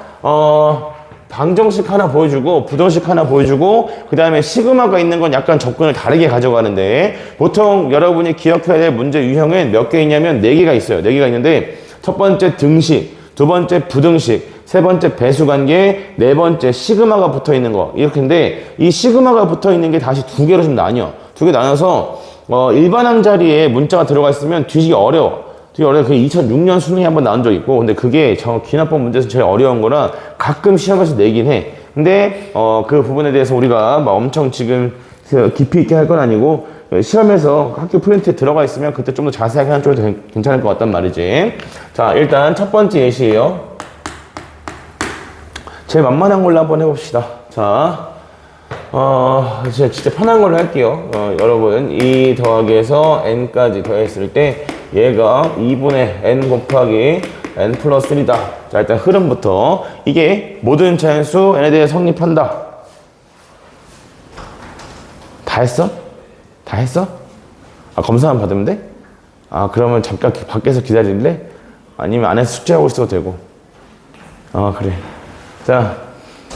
[SPEAKER 1] 방정식 하나 보여주고 부정식 하나 보여주고 그 다음에 시그마가 있는 건 약간 접근을 다르게 가져가는데 보통 여러분이 기억해야 될 문제 유형은 몇 개 있냐면 4개가 있어요. 4개가 있는데 첫 번째 등식, 두 번째 부등식, 세 번째 배수관계, 네 번째 시그마가 붙어 있는 거 이렇게인데 이 시그마가 붙어 있는 게 다시 두 개로 좀 나뉘어. 두 개 나눠서 일반항 자리에 문자가 들어가 있으면 뒤지기 어려워. 되게 어려워. 그게 2006년 수능에 한번 나온 적 있고, 근데 그게 기납법 문제에서 제일 어려운 거라 가끔 시험에서 내긴 해. 근데, 그 부분에 대해서 우리가 막 엄청 지금 깊이 있게 할 건 아니고, 시험에서 학교 프린트에 들어가 있으면 그때 좀 더 자세하게 하는 쪽이 더 괜찮을 것 같단 말이지. 자, 일단 첫 번째 예시예요. 제일 만만한 걸로 한번 해봅시다. 자, 진짜 편한 걸로 할게요. 여러분, 2 더하기에서 n까지 더했을 때 얘가 2분의 n 곱하기 n 플러스 1이다. 자, 일단 흐름부터 이게 모든 자연수 n에 대해 성립한다. 다 했어? 다 했어? 검사만 받으면 돼? 그러면 잠깐 밖에서 기다릴래? 아니면 안에서 숙제하고 있어도 되고. 그래. 자,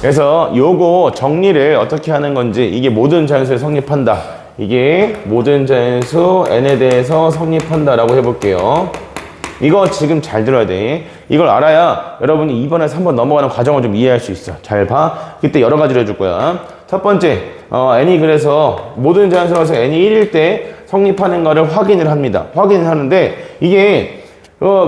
[SPEAKER 1] 그래서 요거 정리를 어떻게 하는 건지 이게 모든 자연수에 성립한다. 이게 모든 자연수 n에 대해서 성립한다 라고 해볼게요. 이거 지금 잘 들어야 돼. 이걸 알아야 여러분이 2번에서 3번 넘어가는 과정을 좀 이해할 수 있어. 잘 봐. 그때 여러 가지로 해줄 거야. 첫 번째, n이 그래서 모든 자연수에서 n이 1일 때 성립하는 거를 확인을 합니다. 확인을 하는데 이게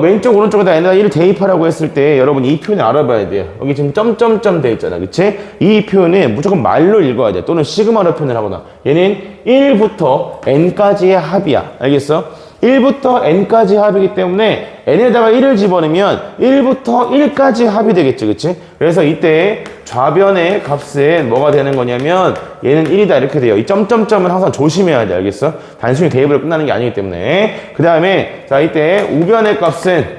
[SPEAKER 1] 왼쪽 오른쪽에다 n에다 1을 대입하라고 했을 때 여러분 이 표현을 알아봐야 돼요. 여기 지금 점점점 돼 있잖아. 그치? 이 표현은 무조건 말로 읽어야 돼. 또는 시그마로 표현을 하거나. 얘는 1부터 n까지의 합이야. 알겠어? 1부터 n까지 합이기 때문에 n에다가 1을 집어넣으면 1부터 1까지 합이 되겠지. 그치? 그래서 이때 좌변의 값은 뭐가 되는 거냐면 얘는 1이다 이렇게 돼요. 이 점점점은 항상 조심해야 돼. 알겠어? 단순히 대입으로 끝나는 게 아니기 때문에. 그 다음에 자 이때 우변의 값은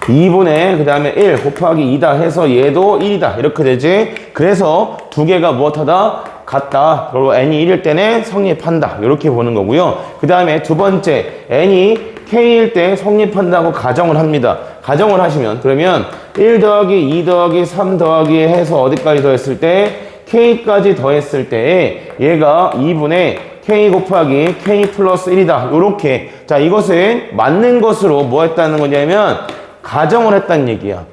[SPEAKER 1] 2분의 그 다음에 1 곱하기 2다 해서 얘도 1이다 이렇게 되지. 그래서 두 개가 무엇하다? 같다. 그리고 n이 1일 때는 성립한다. 이렇게 보는 거고요. 그 다음에 두 번째 n이 k일 때 성립한다고 가정을 합니다. 가정을 하시면 그러면 1 더하기 2 더하기 3 더하기 해서 어디까지 더했을 때 k까지 더했을 때 얘가 2분의 k 곱하기 k 플러스 1이다. 요렇게. 자, 이것은 맞는 것으로 뭐 했다는 거냐면 가정을 했다는 얘기야.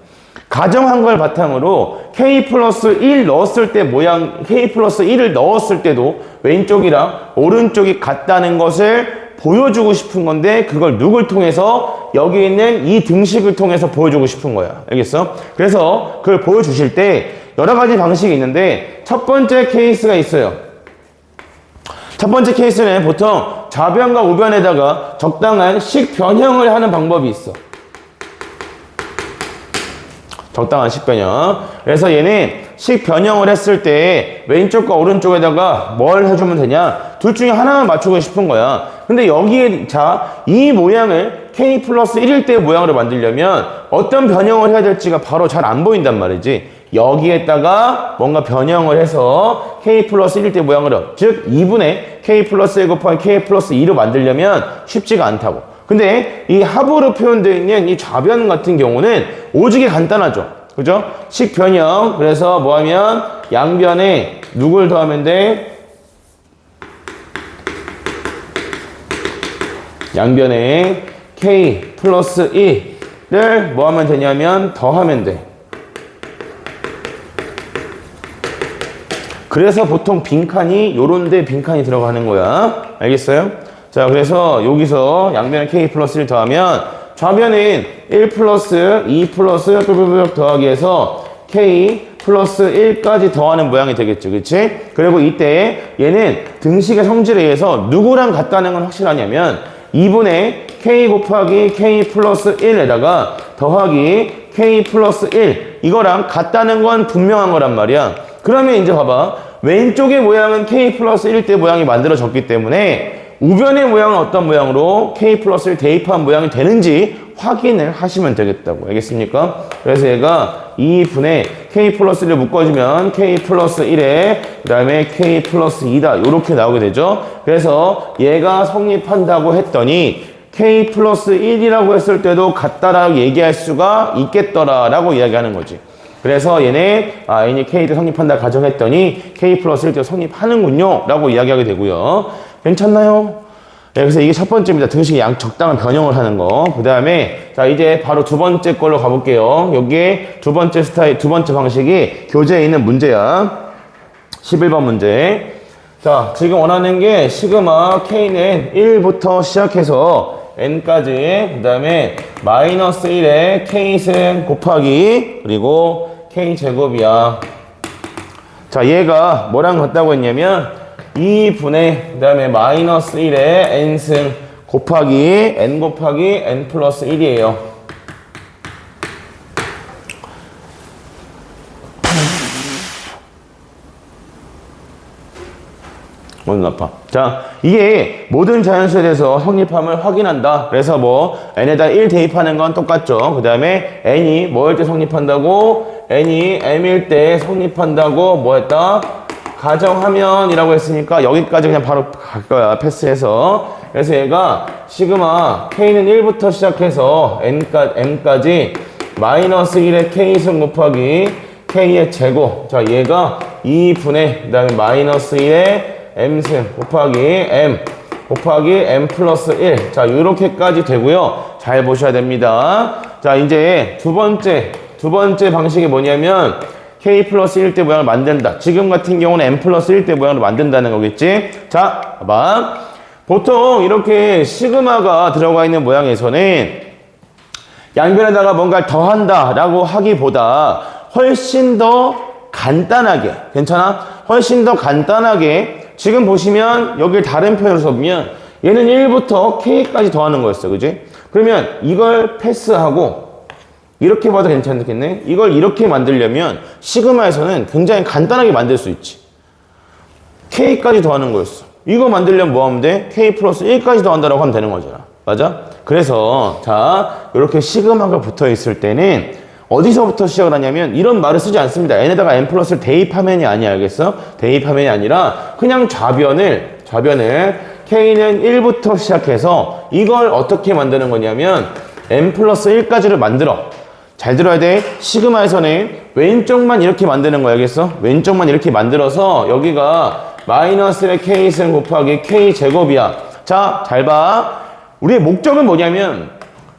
[SPEAKER 1] 가정한 걸 바탕으로 k 플러스 1 넣었을 때 모양, k 플러스 1을 넣었을 때도 왼쪽이랑 오른쪽이 같다는 것을 보여주고 싶은 건데 그걸 누굴 통해서? 여기 있는 이 등식을 통해서 보여주고 싶은 거야. 알겠어? 그래서 그걸 보여주실 때 여러 가지 방식이 있는데 첫 번째 케이스가 있어요. 첫 번째 케이스는 보통 좌변과 우변에다가 적당한 식 변형을 하는 방법이 있어. 적당한 식 변형. 그래서 얘는 식 변형을 했을 때 왼쪽과 오른쪽에다가 뭘 해주면 되냐? 둘 중에 하나만 맞추고 싶은 거야. 근데 여기에 자, 이 모양을 k 플러스 1일 때 모양으로 만들려면 어떤 변형을 해야 될지가 바로 잘 안 보인단 말이지. 여기에다가 뭔가 변형을 해서 k 플러스 1일 때 모양으로, 즉 2분의 k 플러스 1 곱하기 k 플러스 2로 만들려면 쉽지가 않다고. 근데 이 합으로 표현되어 있는 이 좌변 같은 경우는 오지게 간단하죠. 그죠? 식 변형. 그래서 뭐 하면 양변에 누굴 더하면 돼? 양변에 k 플러스 2를 뭐 하면 되냐면 더하면 돼. 그래서 보통 빈칸이 요런데 빈칸이 들어가는 거야. 알겠어요? 자, 그래서 여기서 양변에 k 플러스 1 더하면 좌변은 1 플러스 2 플러스 뾰뾰뾰 더하기 해서 k 플러스 1까지 더하는 모양이 되겠죠. 그치? 그리고 이때 얘는 등식의 성질에 의해서 누구랑 같다는 건 확실하냐면 2분의 k 곱하기 k 플러스 1에다가 더하기 k 플러스 1 이거랑 같다는 건 분명한 거란 말이야. 그러면 이제 봐봐. 왼쪽의 모양은 k 플러스 1대 모양이 만들어졌기 때문에 우변의 모양은 어떤 모양으로 k 플러스 1 대입한 모양이 되는지 확인을 하시면 되겠다고. 알겠습니까? 그래서 얘가 2분의 k 플러스 1을 묶어주면 k 플러스 1에 그 다음에 k 플러스 2다. 이렇게 나오게 되죠. 그래서 얘가 성립한다고 했더니 k 플러스 1이라고 했을 때도 같다라고 얘기할 수가 있겠더라라고 이야기하는 거지. 그래서 얘네 n이 k 때 성립한다 가정했더니 k 플러스 1때 성립하는군요 라고 이야기하게 되고요. 괜찮나요? 네, 그래서 이게 첫 번째입니다. 등식의 적당한 변형을 하는 거. 그 다음에 자 이제 바로 두 번째 걸로 가볼게요. 여기에 두 번째 방식이 교재에 있는 문제야. 11번 문제. 자 지금 원하는 게 시그마 k는 1부터 시작해서 n까지 그 다음에 마이너스 1에 k승 곱하기 그리고 k제곱이야. 자 얘가 뭐랑 같다고 했냐면 2분의 그 다음에 마이너스 1에 n승 곱하기 n 플러스 1이에요. 오늘 아파. 자, 이게 모든 자연수에 대해서 성립함을 확인한다. 그래서 뭐 n에다 1 대입하는 건 똑같죠. 그 다음에 n이 뭐일 때 성립한다고? n이 m일 때 성립한다고 뭐 했다? 가정하면 이라고 했으니까 여기까지 그냥 바로 갈 거야. 패스해서. 그래서 얘가 시그마 k는 1부터 시작해서 m까지 마이너스 1의 k승 곱하기 k의 제곱. 자, 얘가 2분의 그 다음에 마이너스 1의 m승 곱하기 m 플러스 1. 자, 요렇게까지 되고요. 잘 보셔야 됩니다. 자, 이제 두 번째 방식이 뭐냐면 k 플러스 1대 모양을 만든다. 지금 같은 경우는 m 플러스 1대 모양으로 만든다는 거겠지? 자, 봐봐. 보통 이렇게 시그마가 들어가 있는 모양에서는 양변에다가 뭔가를 더한다 라고 하기보다 훨씬 더 간단하게, 괜찮아? 훨씬 더 간단하게 지금 보시면 여기를 다른 표현으로 써보면 얘는 1부터 k까지 더하는 거였어. 그지? 그러면 이걸 패스하고 이렇게 봐도 괜찮겠네? 이걸 이렇게 만들려면 시그마에서는 굉장히 간단하게 만들 수 있지. k까지 더하는 거였어. 이거 만들려면 뭐 하면 돼? k 플러스 1까지 더한다라고 하면 되는 거잖아. 맞아? 그래서 자 이렇게 시그마가 붙어 있을 때는 어디서부터 시작을 하냐면 이런 말을 쓰지 않습니다. n에다가 n 플러스를 대입하면이 아니야. 알겠어? 대입하면이 아니라 그냥 좌변을 k는 1부터 시작해서 이걸 어떻게 만드는 거냐면 n 플러스 1까지를 만들어. 잘 들어야 돼. 시그마에서는 왼쪽만 이렇게 만드는 거야. 알겠어? 왼쪽만 이렇게 만들어서 여기가 마이너스 1의 k승 곱하기 k제곱이야. 자, 잘 봐. 우리의 목적은 뭐냐면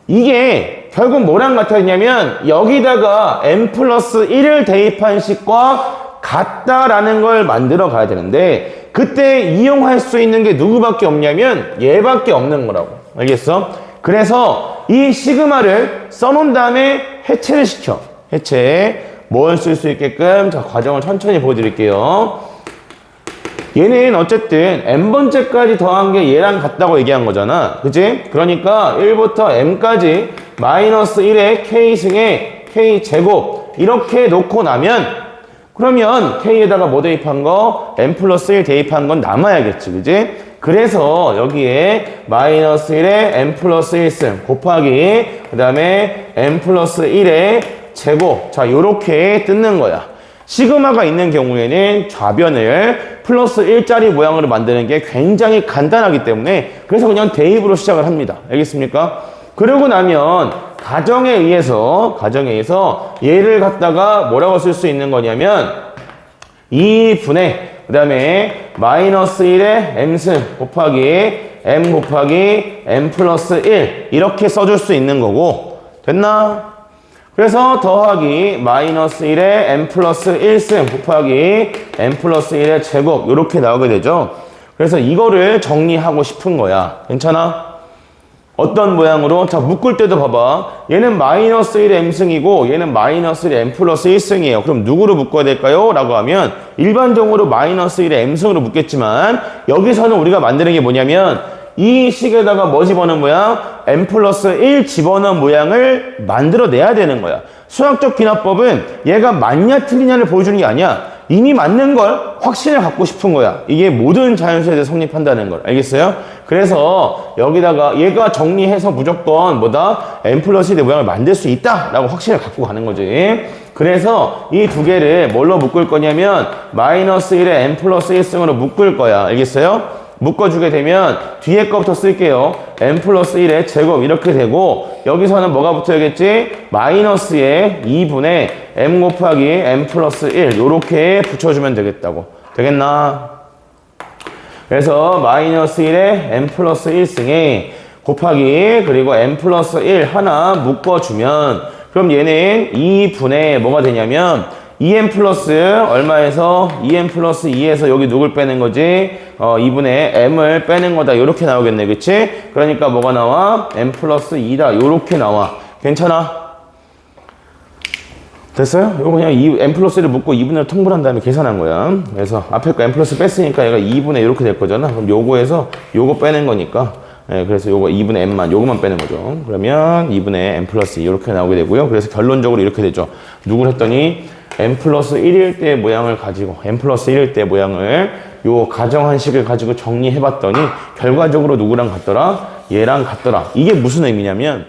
[SPEAKER 1] 이게 결국 뭐랑 같았냐면 여기다가 n 플러스 1을 대입한 식과 같다라는 걸 만들어 가야 되는데 그때 이용할 수 있는 게 누구밖에 없냐면 얘밖에 없는 거라고. 알겠어? 그래서 이 시그마를 써놓은 다음에 해체를 시켜. 해체. 뭘 쓸 수 있게끔 자 과정을 천천히 보여드릴게요. 얘는 어쨌든 n번째까지 더한 게 얘랑 같다고 얘기한 거잖아. 그치? 그러니까 1부터 m까지 마이너스 1의 k승에 k제곱 이렇게 놓고 나면 그러면 k에다가 뭐 대입한 거? n 플러스 1 대입한 건 남아야겠지. 그치? 그래서 여기에 마이너스 1에 n 플러스 1승 곱하기 그 다음에 n 플러스 1의 제곱. 자, 요렇게 뜯는 거야. 시그마가 있는 경우에는 좌변을 플러스 1짜리 모양으로 만드는 게 굉장히 간단하기 때문에 그래서 그냥 대입으로 시작을 합니다. 알겠습니까? 그러고 나면 가정에 의해서 얘를 갖다가 뭐라고 쓸 수 있는 거냐면 2분의 그 다음에 마이너스 1의 m승 곱하기 m 플러스 1 이렇게 써줄 수 있는 거고 됐나? 그래서 더하기 마이너스 1의 m 플러스 1승 곱하기 m 플러스 1의 제곱 이렇게 나오게 되죠. 그래서 이거를 정리하고 싶은 거야. 괜찮아? 어떤 모양으로? 자, 묶을 때도 봐봐. 얘는 마이너스 1의 m승이고 얘는 마이너스 1의 m 플러스 1승이에요. 그럼 누구로 묶어야 될까요? 라고 하면 일반적으로 마이너스 1의 m승으로 묶겠지만 여기서는 우리가 만드는 게 뭐냐면 이 식에다가 뭐 집어넣은 모양? m 플러스 1 집어넣은 모양을 만들어내야 되는 거야. 수학적 귀납법은 얘가 맞냐 틀리냐를 보여주는 게 아니야. 이미 맞는 걸 확신을 갖고 싶은 거야. 이게 모든 자연수에 대해 성립한다는 걸. 알겠어요? 그래서 여기다가 얘가 정리해서 무조건 뭐다? m 플러스 1의 모양을 만들 수 있다라고 확신을 갖고 가는 거지. 그래서 이 두 개를 뭘로 묶을 거냐면 마이너스 1의 m 플러스 1승으로 묶을 거야. 알겠어요? 묶어주게 되면 뒤에 거부터 쓸게요. m 플러스 1의 제곱 이렇게 되고 여기서는 뭐가 붙어야겠지? 마이너스에 2분의 m 곱하기 m 플러스 1 요렇게 붙여주면 되겠다고. 되겠나? 그래서 마이너스 1에 m 플러스 1승에 곱하기 그리고 m 플러스 1 하나 묶어주면 그럼 얘는 2분의 뭐가 되냐면 2m 플러스 얼마에서 2m 플러스 2에서 여기 누굴 빼는 거지? 2분의 m을 빼는 거다. 요렇게 나오겠네. 그치? 그러니까 뭐가 나와? m 플러스 2다. 요렇게 나와. 괜찮아? 됐어요? 요거 그냥 m 플러스 1을 묶고 2분의 1을 통분한 다음에 계산한 거야. 그래서 앞에 거 m 플러스 뺐으니까 얘가 2분의 이렇게 될 거잖아. 그럼 요거에서 요거 빼는 거니까. 예, 그래서 요거 2분의 m만, 요거만 빼는 거죠. 그러면 2분의 m 플러스 2 이렇게 나오게 되고요. 그래서 결론적으로 이렇게 되죠. 누굴 했더니 m 플러스 1일 때 모양을 가지고 m 플러스 1일 때 모양을 요 가정한식을 가지고 정리해봤더니 결과적으로 누구랑 같더라? 얘랑 같더라. 이게 무슨 의미냐면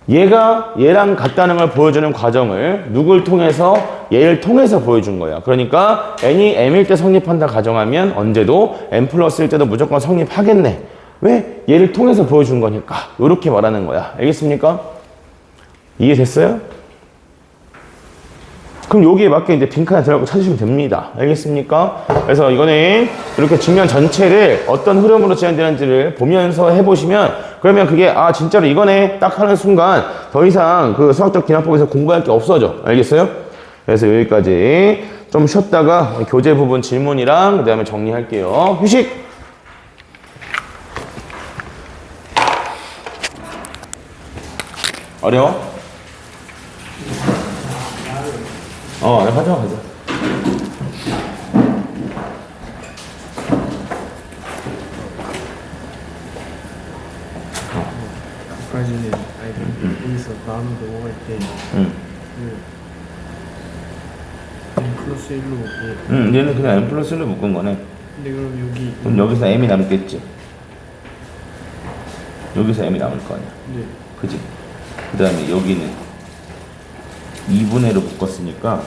[SPEAKER 1] 얘가 얘랑 같다는 걸 보여주는 과정을 누굴 통해서? 얘를 통해서 보여준 거야. 그러니까 n이 m일 때 성립한다 가정하면 언제도 m 플러스 1 때도 무조건 성립하겠네. 왜? 얘를 통해서 보여준 거니까. 이렇게 말하는 거야. 알겠습니까? 이해됐어요? 그럼 여기에 맞게 이제 빈칸에 들어가고 찾으시면 됩니다. 알겠습니까? 그래서 이거는 이렇게 측면 전체를 어떤 흐름으로 진행되는지를 보면서 해보시면 그러면 그게 아 진짜로 이거네 딱 하는 순간 더 이상 그 수학적 기납법에서 공부할 게 없어져. 알겠어요? 그래서 여기까지 좀 쉬었다가 교재 부분 질문이랑 그 다음에 정리할게요. 휴식! 어려워? 네, 가자.
[SPEAKER 2] 아까 전에 여기서 나누 넘어갈 때 m 플러스 1로 묶고
[SPEAKER 1] 얘는 그냥 m 플러스 1로 묶은 거네.
[SPEAKER 2] 근데 그럼
[SPEAKER 1] 그럼 여기서 m이 남겠지. 여기서 m이 남을 거 아니야.
[SPEAKER 2] 네.
[SPEAKER 1] 그지? 그 다음에 여기는 2분의 1로 묶었으니까